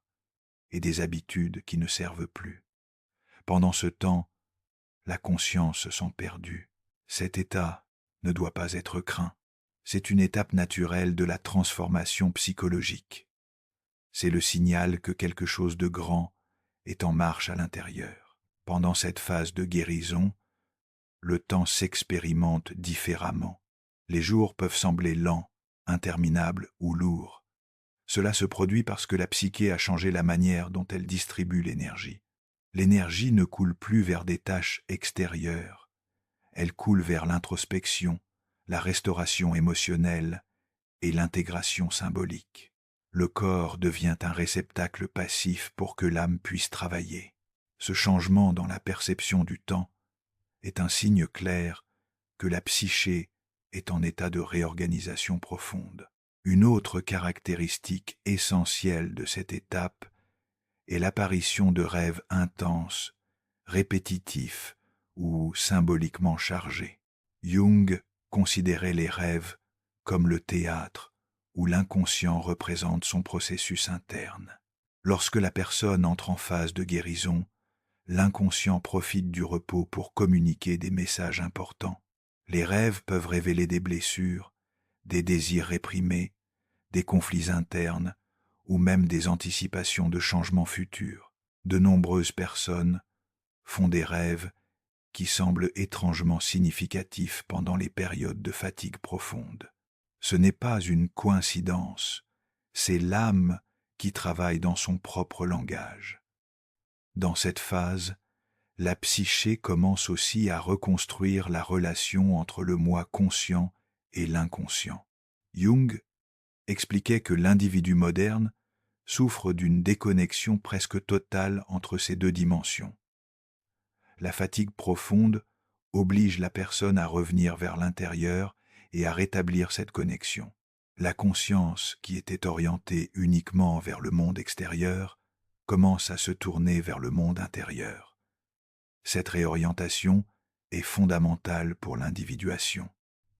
et des habitudes qui ne servent plus. Pendant ce temps, la conscience se sent perdue. Cet état ne doit pas être craint. C'est une étape naturelle de la transformation psychologique. C'est le signal que quelque chose de grand est en marche à l'intérieur. Pendant cette phase de guérison, le temps s'expérimente différemment. Les jours peuvent sembler lents, interminables ou lourds. Cela se produit parce que la psyché a changé la manière dont elle distribue l'énergie. L'énergie ne coule plus vers des tâches extérieures. Elle coule vers l'introspection, la restauration émotionnelle et l'intégration symbolique. Le corps devient un réceptacle passif pour que l'âme puisse travailler. Ce changement dans la perception du temps est un signe clair que la psyché est en état de réorganisation profonde. Une autre caractéristique essentielle de cette étape est l'apparition de rêves intenses, répétitifs ou symboliquement chargés. Jung considérait les rêves comme le théâtre où l'inconscient représente son processus interne. Lorsque la personne entre en phase de guérison, l'inconscient profite du repos pour communiquer des messages importants. Les rêves peuvent révéler des blessures, des désirs réprimés, des conflits internes ou même des anticipations de changements futurs. De nombreuses personnes font des rêves qui semblent étrangement significatifs pendant les périodes de fatigue profonde. Ce n'est pas une coïncidence, c'est l'âme qui travaille dans son propre langage. Dans cette phase, la psyché commence aussi à reconstruire la relation entre le moi conscient et l'inconscient. Jung expliquait que l'individu moderne souffre d'une déconnexion presque totale entre ces deux dimensions. La fatigue profonde oblige la personne à revenir vers l'intérieur et à rétablir cette connexion. La conscience, qui était orientée uniquement vers le monde extérieur, commence à se tourner vers le monde intérieur. Cette réorientation est fondamentale pour l'individuation.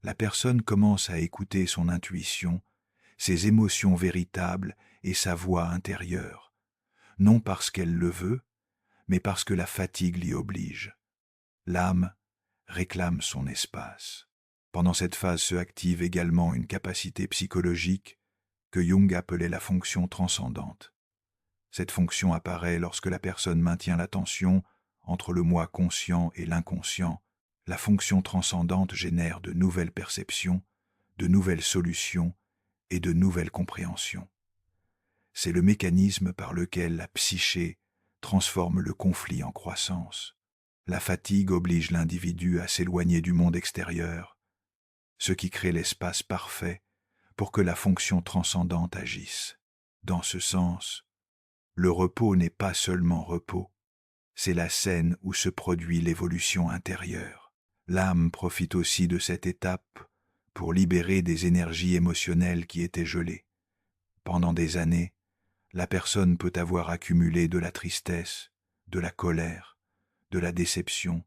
La personne commence à écouter son intuition, ses émotions véritables et sa voix intérieure, non parce qu'elle le veut, mais parce que la fatigue l'y oblige. L'âme réclame son espace. Pendant cette phase se active également une capacité psychologique que Jung appelait la fonction transcendante. Cette fonction apparaît lorsque la personne maintient la tension entre le moi conscient et l'inconscient. La fonction transcendante génère de nouvelles perceptions, de nouvelles solutions et de nouvelles compréhensions. C'est le mécanisme par lequel la psyché transforme le conflit en croissance. La fatigue oblige l'individu à s'éloigner du monde extérieur, ce qui crée l'espace parfait pour que la fonction transcendante agisse. Dans ce sens, le repos n'est pas seulement repos, c'est la scène où se produit l'évolution intérieure. L'âme profite aussi de cette étape pour libérer des énergies émotionnelles qui étaient gelées. Pendant des années, la personne peut avoir accumulé de la tristesse, de la colère, de la déception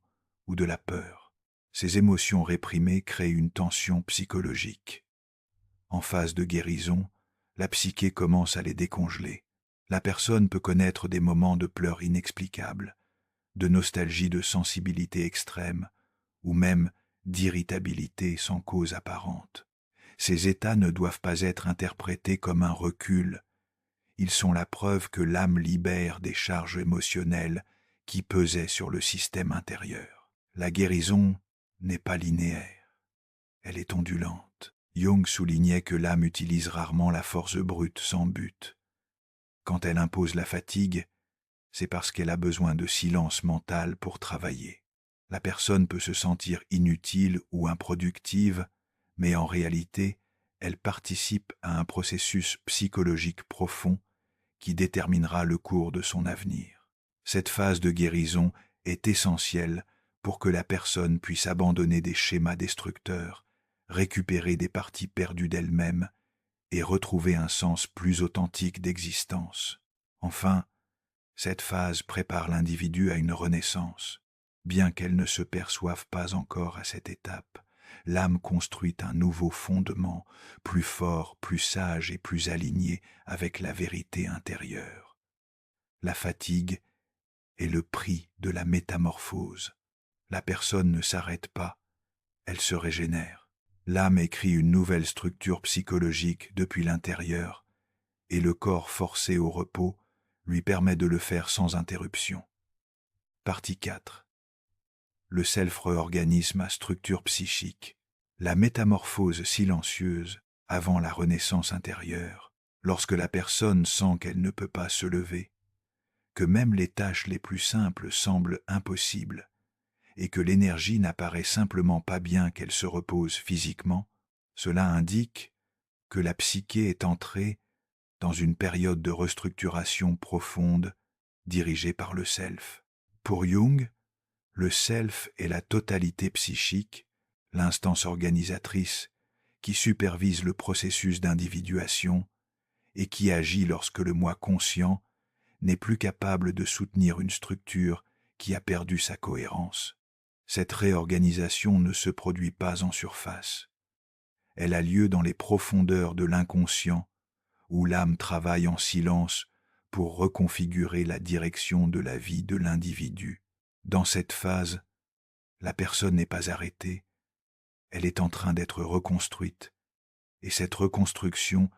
ou de la peur. Ces émotions réprimées créent une tension psychologique. En phase de guérison, la psyché commence à les décongeler. La personne peut connaître des moments de pleurs inexplicables, de nostalgie de sensibilité extrême, ou même d'irritabilité sans cause apparente. Ces états ne doivent pas être interprétés comme un recul. Ils sont la preuve que l'âme libère des charges émotionnelles qui pesaient sur le système intérieur. La guérison n'est pas linéaire, elle est ondulante. Jung soulignait que l'âme utilise rarement la force brute sans but. Quand elle impose la fatigue, c'est parce qu'elle a besoin de silence mental pour travailler. La personne peut se sentir inutile ou improductive, mais en réalité, elle participe à un processus psychologique profond qui déterminera le cours de son avenir. Cette phase de guérison est essentielle pour que la personne puisse abandonner des schémas destructeurs, récupérer des parties perdues d'elle-même et retrouver un sens plus authentique d'existence. Enfin, cette phase prépare l'individu à une renaissance. Bien qu'elle ne se perçoive pas encore à cette étape, l'âme construit un nouveau fondement, plus fort, plus sage et plus aligné avec la vérité intérieure. La fatigue est le prix de la métamorphose. La personne ne s'arrête pas, elle se régénère. L'âme écrit une nouvelle structure psychologique depuis l'intérieur, et le corps forcé au repos lui permet de le faire sans interruption. Partie 4. Le self-réorganisme à structure psychique. La métamorphose silencieuse avant la renaissance intérieure, lorsque la personne sent qu'elle ne peut pas se lever, que même les tâches les plus simples semblent impossibles, et que l'énergie n'apparaît simplement pas bien qu'elle se repose physiquement, cela indique que la psyché est entrée dans une période de restructuration profonde dirigée par le self. Pour Jung, le self est la totalité psychique, l'instance organisatrice qui supervise le processus d'individuation et qui agit lorsque le moi conscient n'est plus capable de soutenir une structure qui a perdu sa cohérence. Cette réorganisation ne se produit pas en surface. Elle a lieu dans les profondeurs de l'inconscient, où l'âme travaille en silence pour reconfigurer la direction de la vie de l'individu. Dans cette phase, la personne n'est pas arrêtée, elle est en train d'être reconstruite, et cette reconstruction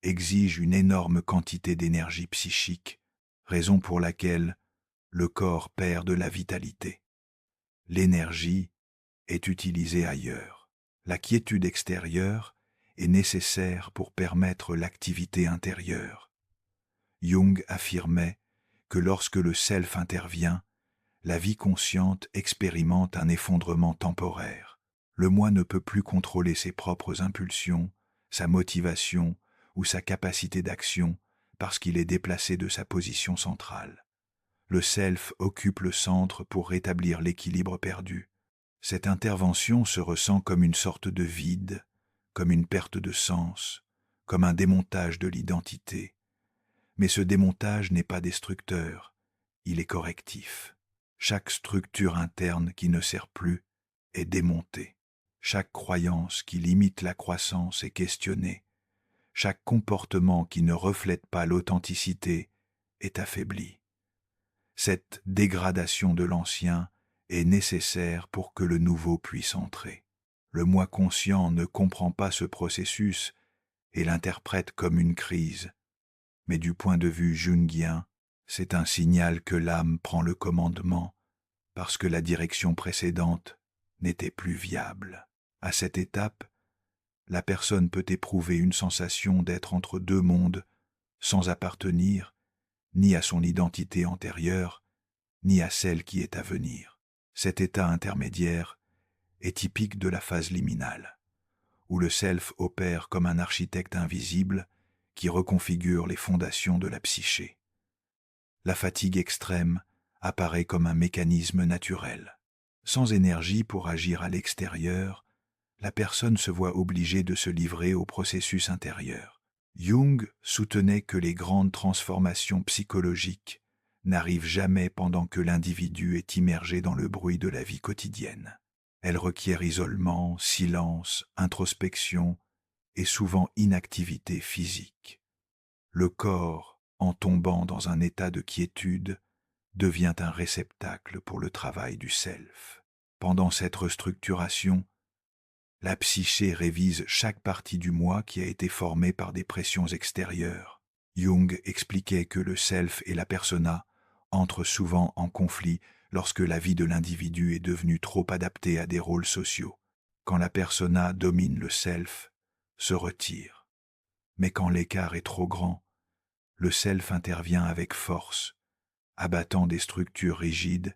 exige une énorme quantité d'énergie psychique, raison pour laquelle le corps perd de la vitalité. L'énergie est utilisée ailleurs. La quiétude extérieure est nécessaire pour permettre l'activité intérieure. Jung affirmait que lorsque le self intervient, la vie consciente expérimente un effondrement temporaire. Le moi ne peut plus contrôler ses propres impulsions, sa motivation ou sa capacité d'action parce qu'il est déplacé de sa position centrale. Le self occupe le centre pour rétablir l'équilibre perdu. Cette intervention se ressent comme une sorte de vide, comme une perte de sens, comme un démontage de l'identité. Mais ce démontage n'est pas destructeur, il est correctif. Chaque structure interne qui ne sert plus est démontée. Chaque croyance qui limite la croissance est questionnée. Chaque comportement qui ne reflète pas l'authenticité est affaibli. Cette dégradation de l'ancien est nécessaire pour que le nouveau puisse entrer. Le moi conscient ne comprend pas ce processus et l'interprète comme une crise. Mais du point de vue jungien, c'est un signal que l'âme prend le commandement parce que la direction précédente n'était plus viable. À cette étape, la personne peut éprouver une sensation d'être entre deux mondes, sans appartenir ni à son identité antérieure, ni à celle qui est à venir. Cet état intermédiaire est typique de la phase liminale, où le self opère comme un architecte invisible qui reconfigure les fondations de la psyché. La fatigue extrême apparaît comme un mécanisme naturel. Sans énergie pour agir à l'extérieur, la personne se voit obligée de se livrer au processus intérieur. Jung soutenait que les grandes transformations psychologiques n'arrivent jamais pendant que l'individu est immergé dans le bruit de la vie quotidienne. Elles requièrent isolement, silence, introspection et souvent inactivité physique. Le corps, en tombant dans un état de quiétude, devient un réceptacle pour le travail du self. Pendant cette restructuration, la psyché révise chaque partie du moi qui a été formée par des pressions extérieures. Jung expliquait que le self et la persona entrent souvent en conflit lorsque la vie de l'individu est devenue trop adaptée à des rôles sociaux. Quand la persona domine le self, se retire. Mais quand l'écart est trop grand, le self intervient avec force, abattant des structures rigides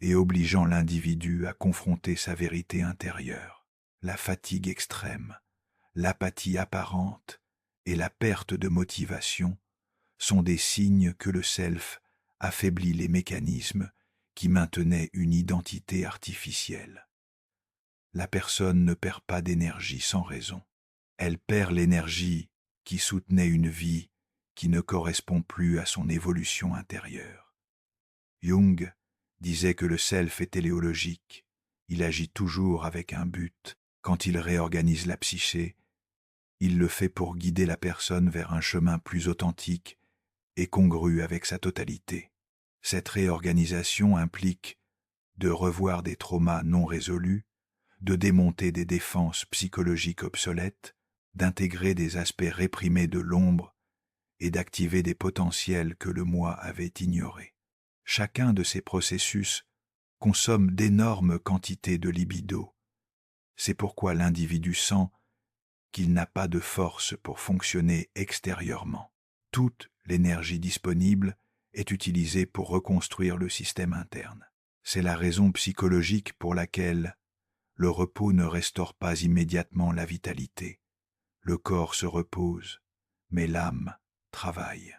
et obligeant l'individu à confronter sa vérité intérieure. La fatigue extrême, l'apathie apparente et la perte de motivation sont des signes que le self affaiblit les mécanismes qui maintenaient une identité artificielle. La personne ne perd pas d'énergie sans raison. Elle perd l'énergie qui soutenait une vie qui ne correspond plus à son évolution intérieure. Jung disait que le self est téléologique, il agit toujours avec un but. Quand il réorganise la psyché, il le fait pour guider la personne vers un chemin plus authentique et congru avec sa totalité. Cette réorganisation implique de revoir des traumas non résolus, de démonter des défenses psychologiques obsolètes, d'intégrer des aspects réprimés de l'ombre et d'activer des potentiels que le moi avait ignorés. Chacun de ces processus consomme d'énormes quantités de libido. C'est pourquoi l'individu sent qu'il n'a pas de force pour fonctionner extérieurement. Toute l'énergie disponible est utilisée pour reconstruire le système interne. C'est la raison psychologique pour laquelle le repos ne restaure pas immédiatement la vitalité. Le corps se repose, mais l'âme travaille.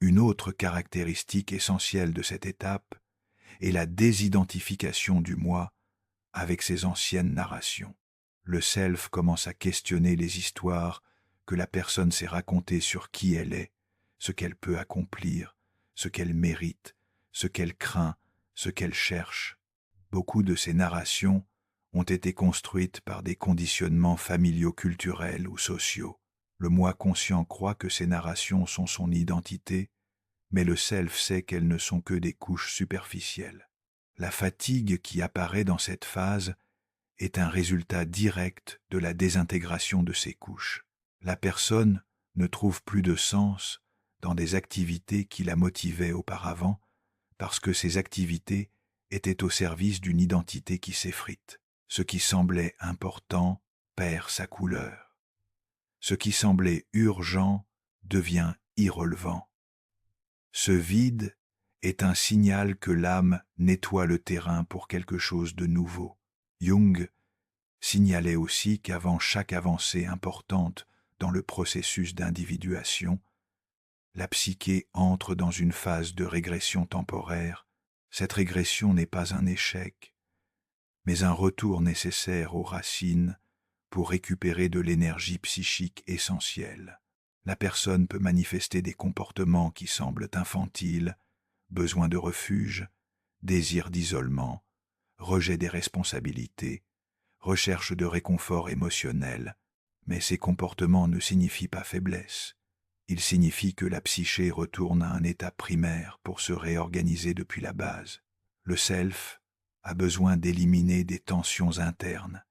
Une autre caractéristique essentielle de cette étape est la désidentification du moi avec ses anciennes narrations. Le self commence à questionner les histoires que la personne s'est racontées sur qui elle est, ce qu'elle peut accomplir, ce qu'elle mérite, ce qu'elle craint, ce qu'elle cherche. Beaucoup de ces narrations ont été construites par des conditionnements familiaux, culturels ou sociaux. Le moi conscient croit que ces narrations sont son identité, mais le self sait qu'elles ne sont que des couches superficielles. La fatigue qui apparaît dans cette phase est un résultat direct de la désintégration de ces couches. La personne ne trouve plus de sens dans des activités qui la motivaient auparavant parce que ces activités étaient au service d'une identité qui s'effrite. Ce qui semblait important perd sa couleur. Ce qui semblait urgent devient irrelevant. Ce vide est un signal que l'âme nettoie le terrain pour quelque chose de nouveau. Jung signalait aussi qu'avant chaque avancée importante dans le processus d'individuation, la psyché entre dans une phase de régression temporaire. Cette régression n'est pas un échec, mais un retour nécessaire aux racines pour récupérer de l'énergie psychique essentielle. La personne peut manifester des comportements qui semblent infantiles, besoin de refuge, désir d'isolement, rejet des responsabilités, recherche de réconfort émotionnel, mais ces comportements ne signifient pas faiblesse. Ils signifient que la psyché retourne à un état primaire pour se réorganiser depuis la base. Le self a besoin d'éliminer des tensions internes,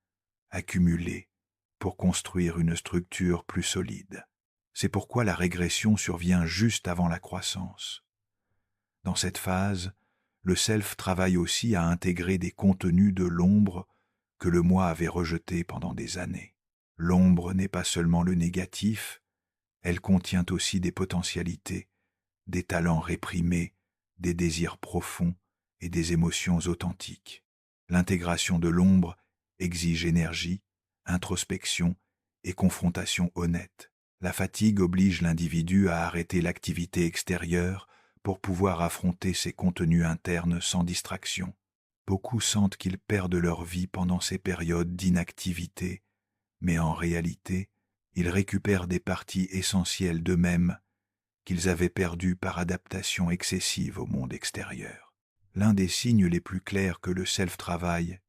accumulées, pour construire une structure plus solide. C'est pourquoi la régression survient juste avant la croissance. Dans cette phase, le self travaille aussi à intégrer des contenus de l'ombre que le moi avait rejetés pendant des années. L'ombre n'est pas seulement le négatif, elle contient aussi des potentialités, des talents réprimés, des désirs profonds et des émotions authentiques. L'intégration de l'ombre exige énergie, introspection et confrontation honnête. La fatigue oblige l'individu à arrêter l'activité extérieure pour pouvoir affronter ses contenus internes sans distraction. Beaucoup sentent qu'ils perdent leur vie pendant ces périodes d'inactivité, mais en réalité, ils récupèrent des parties essentielles d'eux-mêmes qu'ils avaient perdues par adaptation excessive au monde extérieur. L'un des signes les plus clairs que le self-travail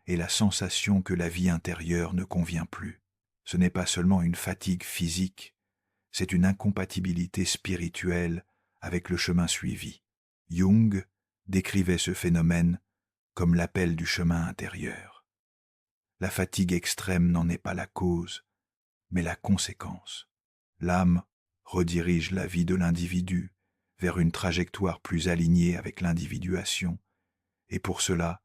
est la sensation que la vie intérieure ne convient plus. Ce n'est pas seulement une fatigue physique, c'est une incompatibilité spirituelle avec le chemin suivi. Jung décrivait ce phénomène comme l'appel du chemin intérieur. La fatigue extrême n'en est pas la cause, mais la conséquence. L'âme redirige la vie de l'individu vers une trajectoire plus alignée avec l'individuation, et pour cela,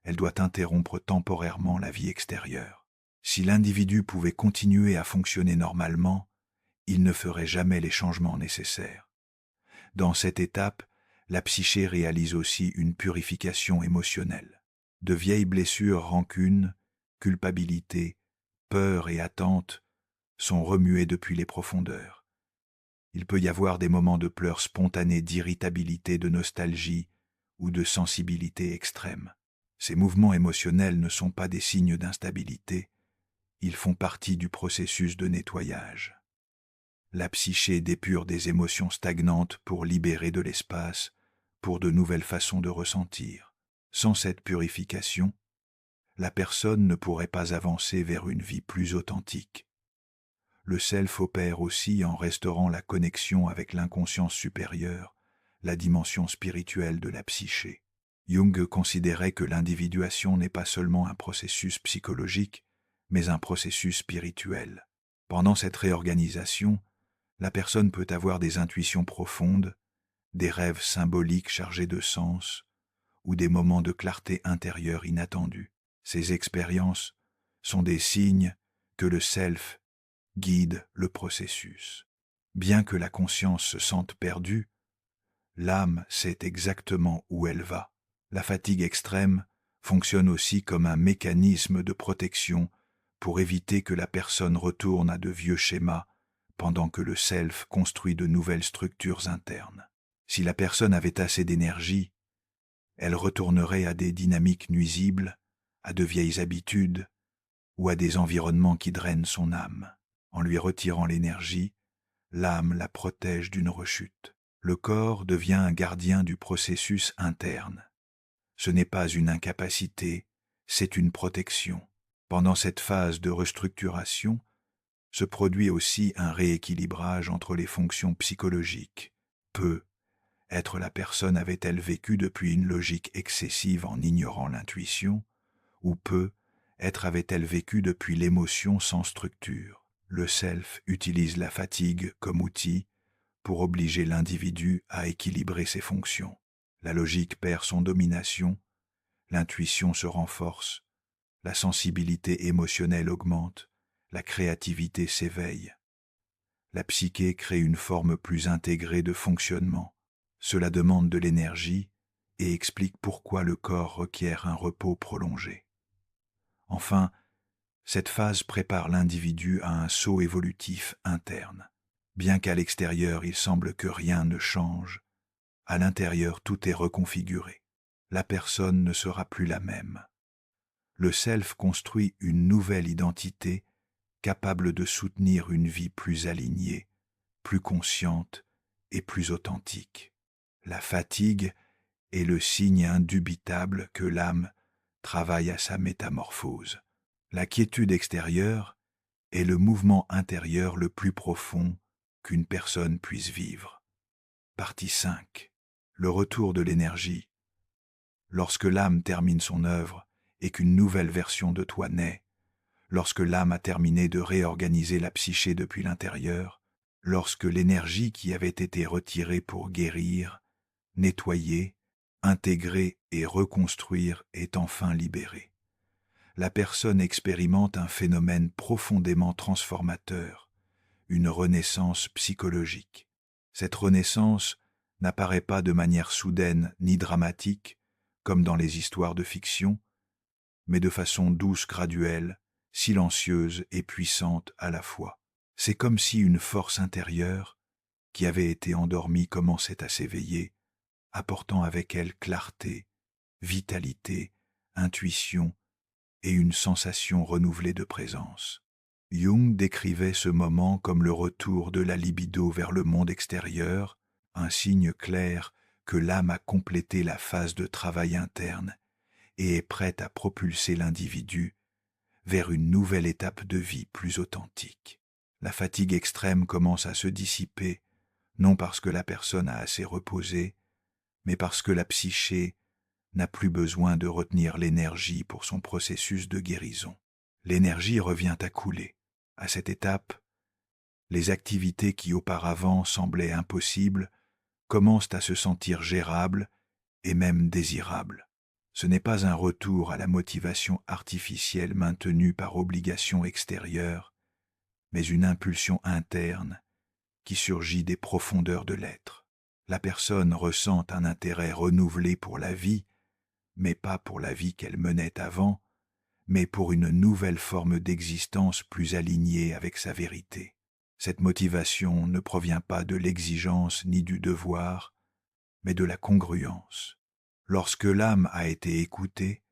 elle doit interrompre temporairement la vie extérieure. Si l'individu pouvait continuer à fonctionner normalement, il ne ferait jamais les changements nécessaires. Dans cette étape, la psyché réalise aussi une purification émotionnelle. De vieilles blessures, rancune, culpabilité, peur et attente sont remuées depuis les profondeurs. Il peut y avoir des moments de pleurs spontanés, d'irritabilité, de nostalgie ou de sensibilité extrême. Ces mouvements émotionnels ne sont pas des signes d'instabilité, ils font partie du processus de nettoyage. La psyché dépure des émotions stagnantes pour libérer de l'espace, pour de nouvelles façons de ressentir. Sans cette purification, la personne ne pourrait pas avancer vers une vie plus authentique. Le self opère aussi en restaurant la connexion avec l'inconscience supérieure, la dimension spirituelle de la psyché. Jung considérait que l'individuation n'est pas seulement un processus psychologique, mais un processus spirituel. Pendant cette réorganisation, la personne peut avoir des intuitions profondes, des rêves symboliques chargés de sens, ou des moments de clarté intérieure inattendus. Ces expériences sont des signes que le self guide le processus. Bien que la conscience se sente perdue, l'âme sait exactement où elle va. La fatigue extrême fonctionne aussi comme un mécanisme de protection pour éviter que la personne retourne à de vieux schémas pendant que le self construit de nouvelles structures internes. Si la personne avait assez d'énergie, elle retournerait à des dynamiques nuisibles, à de vieilles habitudes ou à des environnements qui drainent son âme. En lui retirant l'énergie, l'âme la protège d'une rechute. Le corps devient un gardien du processus interne. Ce n'est pas une incapacité, c'est une protection. Pendant cette phase de restructuration, se produit aussi un rééquilibrage entre les fonctions psychologiques. Être la personne avait-elle vécu depuis une logique excessive en ignorant l'intuition, ou être avait-elle vécu depuis l'émotion sans structure. Le self utilise la fatigue comme outil pour obliger l'individu à équilibrer ses fonctions. La logique perd son domination, l'intuition se renforce, la sensibilité émotionnelle augmente, la créativité s'éveille. La psyché crée une forme plus intégrée de fonctionnement. Cela demande de l'énergie et explique pourquoi le corps requiert un repos prolongé. Enfin, cette phase prépare l'individu à un saut évolutif interne. Bien qu'à l'extérieur il semble que rien ne change, à l'intérieur tout est reconfiguré. La personne ne sera plus la même. Le self construit une nouvelle identité capable de soutenir une vie plus alignée, plus consciente et plus authentique. La fatigue est le signe indubitable que l'âme travaille à sa métamorphose. La quiétude extérieure est le mouvement intérieur le plus profond qu'une personne puisse vivre. Partie 5. Le retour de l'énergie. Lorsque l'âme termine son œuvre et qu'une nouvelle version de toi naît, lorsque l'âme a terminé de réorganiser la psyché depuis l'intérieur, lorsque l'énergie qui avait été retirée pour guérir, nettoyer, intégrer et reconstruire est enfin libérée. La personne expérimente un phénomène profondément transformateur, une renaissance psychologique. Cette renaissance n'apparaît pas de manière soudaine ni dramatique, comme dans les histoires de fiction, mais de façon douce, graduelle, silencieuse et puissante à la fois. C'est comme si une force intérieure, qui avait été endormie, commençait à s'éveiller, apportant avec elle clarté, vitalité, intuition et une sensation renouvelée de présence. Jung décrivait ce moment comme le retour de la libido vers le monde extérieur, un signe clair que l'âme a complété la phase de travail interne et est prête à propulser l'individu vers une nouvelle étape de vie plus authentique. La fatigue extrême commence à se dissiper, non parce que la personne a assez reposé, mais parce que la psyché n'a plus besoin de retenir l'énergie pour son processus de guérison. L'énergie revient à couler. À cette étape, les activités qui auparavant semblaient impossibles commencent à se sentir gérables et même désirables. Ce n'est pas un retour à la motivation artificielle maintenue par obligation extérieure, mais une impulsion interne qui surgit des profondeurs de l'être. La personne ressent un intérêt renouvelé pour la vie, mais pas pour la vie qu'elle menait avant, mais pour une nouvelle forme d'existence plus alignée avec sa vérité. Cette motivation ne provient pas de l'exigence ni du devoir, mais de la congruence. Lorsque l'âme a été écoutée,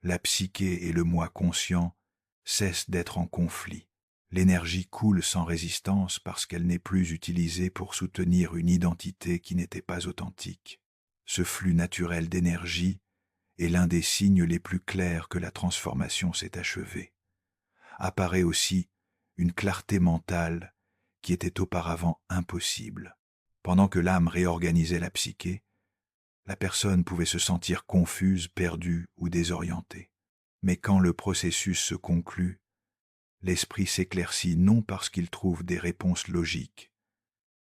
la psyché et le moi conscient cessent d'être en conflit. L'énergie coule sans résistance parce qu'elle n'est plus utilisée pour soutenir une identité qui n'était pas authentique. Ce flux naturel d'énergie est l'un des signes les plus clairs que la transformation s'est achevée. Apparaît aussi une clarté mentale qui était auparavant impossible. Pendant que l'âme réorganisait la psyché, la personne pouvait se sentir confuse, perdue ou désorientée. Mais quand le processus se conclut, l'esprit s'éclaircit non parce qu'il trouve des réponses logiques,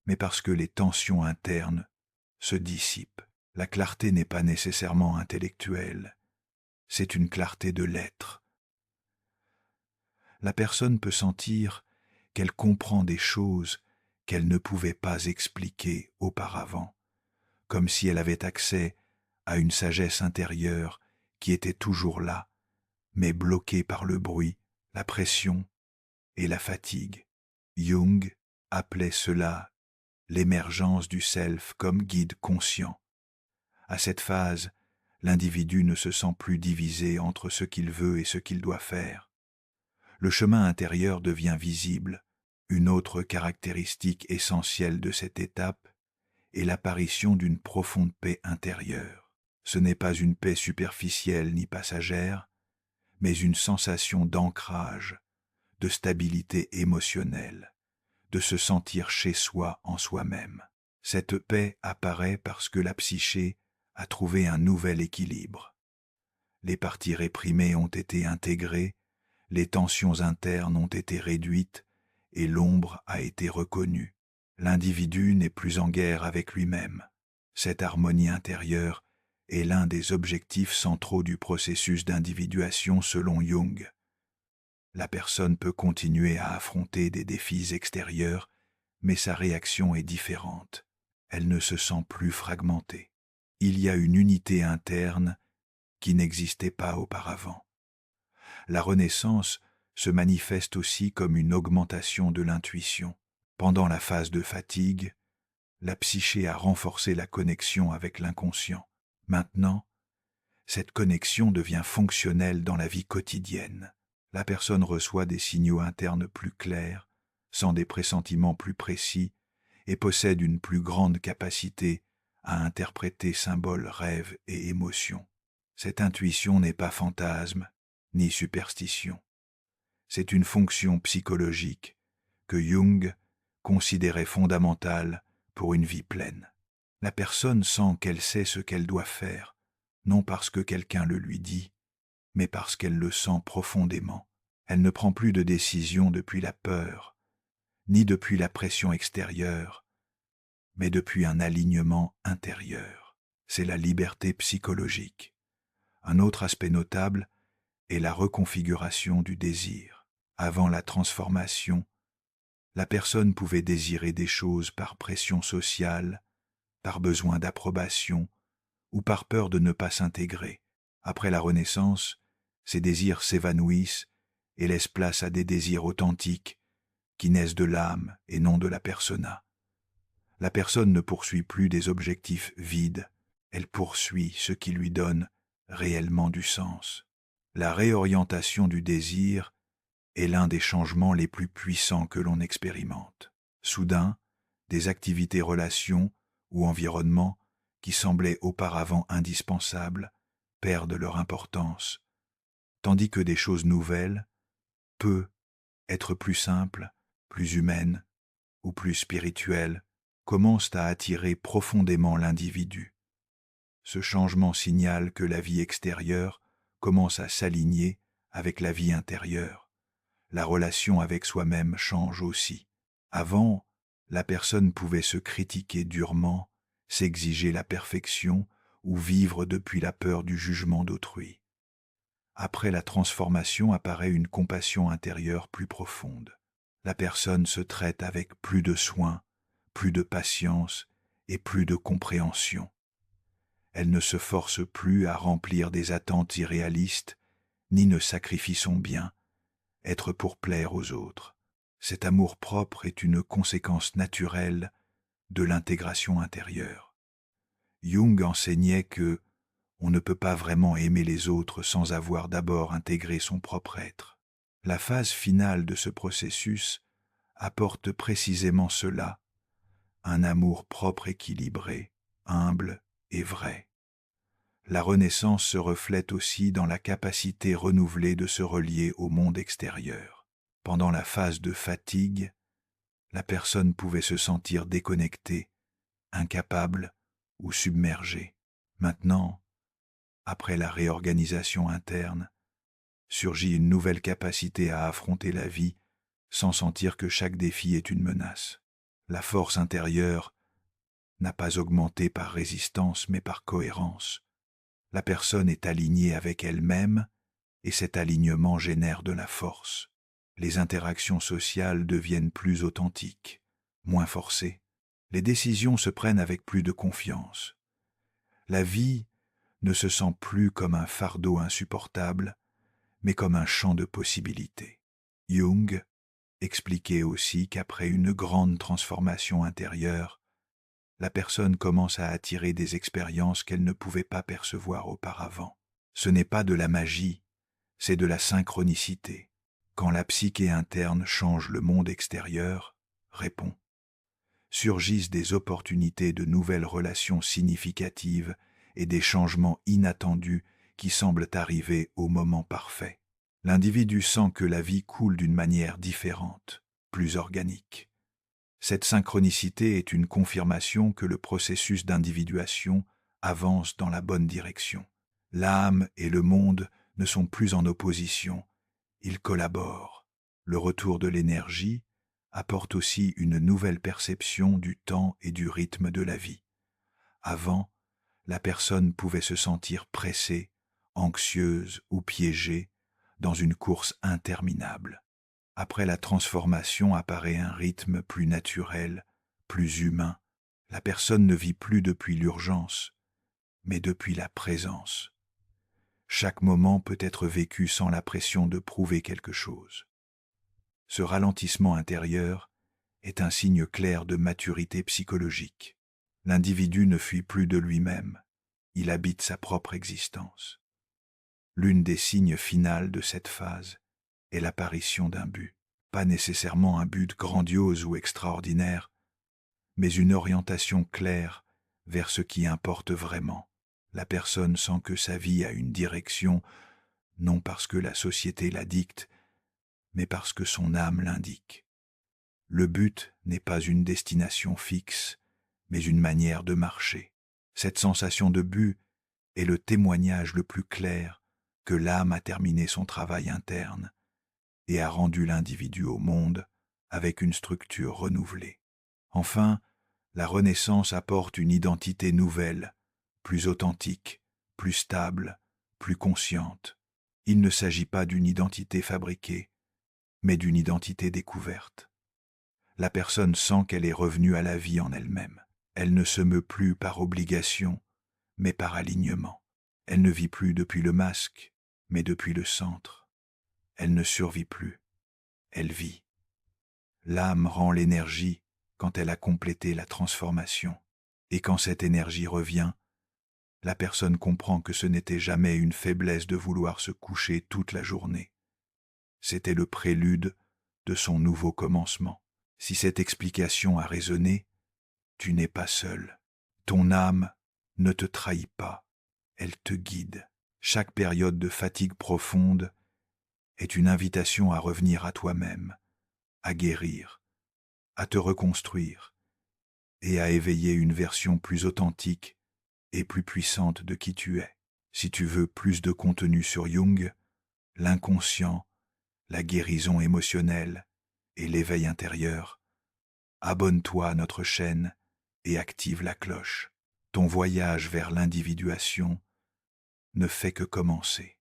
mais parce que les tensions internes se dissipent. La clarté n'est pas nécessairement intellectuelle, c'est une clarté de l'être. La personne peut sentir qu'elle comprend des choses qu'elle ne pouvait pas expliquer auparavant, comme si elle avait accès à une sagesse intérieure qui était toujours là, mais bloquée par le bruit, la pression et la fatigue. Jung appelait cela l'émergence du self comme guide conscient. À cette phase, l'individu ne se sent plus divisé entre ce qu'il veut et ce qu'il doit faire. Le chemin intérieur devient visible. Une autre caractéristique essentielle de cette étape est l'apparition d'une profonde paix intérieure. Ce n'est pas une paix superficielle ni passagère, mais une sensation d'ancrage, de stabilité émotionnelle, de se sentir chez soi en soi-même. Cette paix apparaît parce que la psyché a trouvé un nouvel équilibre. Les parties réprimées ont été intégrées, les tensions internes ont été réduites et l'ombre a été reconnue. L'individu n'est plus en guerre avec lui-même. Cette harmonie intérieure est l'un des objectifs centraux du processus d'individuation selon Jung. La personne peut continuer à affronter des défis extérieurs, mais sa réaction est différente. Elle ne se sent plus fragmentée. Il y a une unité interne qui n'existait pas auparavant. La renaissance se manifeste aussi comme une augmentation de l'intuition. Pendant la phase de fatigue, la psyché a renforcé la connexion avec l'inconscient. Maintenant, cette connexion devient fonctionnelle dans la vie quotidienne. La personne reçoit des signaux internes plus clairs, sent des pressentiments plus précis et possède une plus grande capacité à interpréter symboles, rêves et émotions. Cette intuition n'est pas fantasme ni superstition. C'est une fonction psychologique que Jung considérait fondamentale pour une vie pleine. La personne sent qu'elle sait ce qu'elle doit faire, non parce que quelqu'un le lui dit, mais parce qu'elle le sent profondément. Elle ne prend plus de décision depuis la peur, ni depuis la pression extérieure, mais depuis un alignement intérieur. C'est la liberté psychologique. Un autre aspect notable est la reconfiguration du désir. Avant la transformation, la personne pouvait désirer des choses par pression sociale, par besoin d'approbation ou par peur de ne pas s'intégrer. Après la Renaissance, ces désirs s'évanouissent et laissent place à des désirs authentiques qui naissent de l'âme et non de la persona. La personne ne poursuit plus des objectifs vides, elle poursuit ce qui lui donne réellement du sens. La réorientation du désir est l'un des changements les plus puissants que l'on expérimente. Soudain, des activités, relations ou environnements qui semblaient auparavant indispensables perdent leur importance, tandis que des choses nouvelles, peu être plus simples, plus humaines ou plus spirituelles, commencent à attirer profondément l'individu. Ce changement signale que la vie extérieure commence à s'aligner avec la vie intérieure. La relation avec soi-même change aussi. Avant, la personne pouvait se critiquer durement, s'exiger la perfection ou vivre depuis la peur du jugement d'autrui. Après la transformation apparaît une compassion intérieure plus profonde. La personne se traite avec plus de soin, plus de patience et plus de compréhension. Elle ne se force plus à remplir des attentes irréalistes, ni ne sacrifie son bien, être pour plaire aux autres. Cet amour-propre est une conséquence naturelle de l'intégration intérieure. Jung enseignait que on ne peut pas vraiment aimer les autres sans avoir d'abord intégré son propre être. La phase finale de ce processus apporte précisément cela, un amour-propre équilibré, humble et vrai. La renaissance se reflète aussi dans la capacité renouvelée de se relier au monde extérieur. Pendant la phase de fatigue, la personne pouvait se sentir déconnectée, incapable ou submergée. Maintenant, après la réorganisation interne, surgit une nouvelle capacité à affronter la vie sans sentir que chaque défi est une menace. La force intérieure n'a pas augmenté par résistance mais par cohérence. La personne est alignée avec elle-même et cet alignement génère de la force. Les interactions sociales deviennent plus authentiques, moins forcées. Les décisions se prennent avec plus de confiance. La vie ne se sent plus comme un fardeau insupportable, mais comme un champ de possibilités. Jung expliquait aussi qu'après une grande transformation intérieure, la personne commence à attirer des expériences qu'elle ne pouvait pas percevoir auparavant. Ce n'est pas de la magie, c'est de la synchronicité. Quand la psyché interne change le monde extérieur, répond, surgissent des opportunités de nouvelles relations significatives et des changements inattendus qui semblent arriver au moment parfait. L'individu sent que la vie coule d'une manière différente, plus organique. Cette synchronicité est une confirmation que le processus d'individuation avance dans la bonne direction. L'âme et le monde ne sont plus en opposition, ils collaborent. Le retour de l'énergie apporte aussi une nouvelle perception du temps et du rythme de la vie. Avant, la personne pouvait se sentir pressée, anxieuse ou piégée dans une course interminable. Après la transformation apparaît un rythme plus naturel, plus humain. La personne ne vit plus depuis l'urgence, mais depuis la présence. Chaque moment peut être vécu sans la pression de prouver quelque chose. Ce ralentissement intérieur est un signe clair de maturité psychologique. L'individu ne fuit plus de lui-même, il habite sa propre existence. L'une des signes finales de cette phase est l'apparition d'un but. Pas nécessairement un but grandiose ou extraordinaire, mais une orientation claire vers ce qui importe vraiment. La personne sent que sa vie a une direction, non parce que la société la dicte, mais parce que son âme l'indique. Le but n'est pas une destination fixe, mais une manière de marcher. Cette sensation de but est le témoignage le plus clair que l'âme a terminé son travail interne et a rendu l'individu au monde avec une structure renouvelée. Enfin, la Renaissance apporte une identité nouvelle, plus authentique, plus stable, plus consciente. Il ne s'agit pas d'une identité fabriquée, mais d'une identité découverte. La personne sent qu'elle est revenue à la vie en elle-même. Elle ne se meut plus par obligation, mais par alignement. Elle ne vit plus depuis le masque, mais depuis le centre. Elle ne survit plus, elle vit. L'âme rend l'énergie quand elle a complété la transformation. Et quand cette énergie revient, la personne comprend que ce n'était jamais une faiblesse de vouloir se coucher toute la journée. C'était le prélude de son nouveau commencement. Si cette explication a résonné, tu n'es pas seul. Ton âme ne te trahit pas, elle te guide. Chaque période de fatigue profonde est une invitation à revenir à toi-même, à guérir, à te reconstruire et à éveiller une version plus authentique et plus puissante de qui tu es. Si tu veux plus de contenu sur Jung, l'inconscient, la guérison émotionnelle et l'éveil intérieur, abonne-toi à notre chaîne et active la cloche. Ton voyage vers l'individuation ne fait que commencer.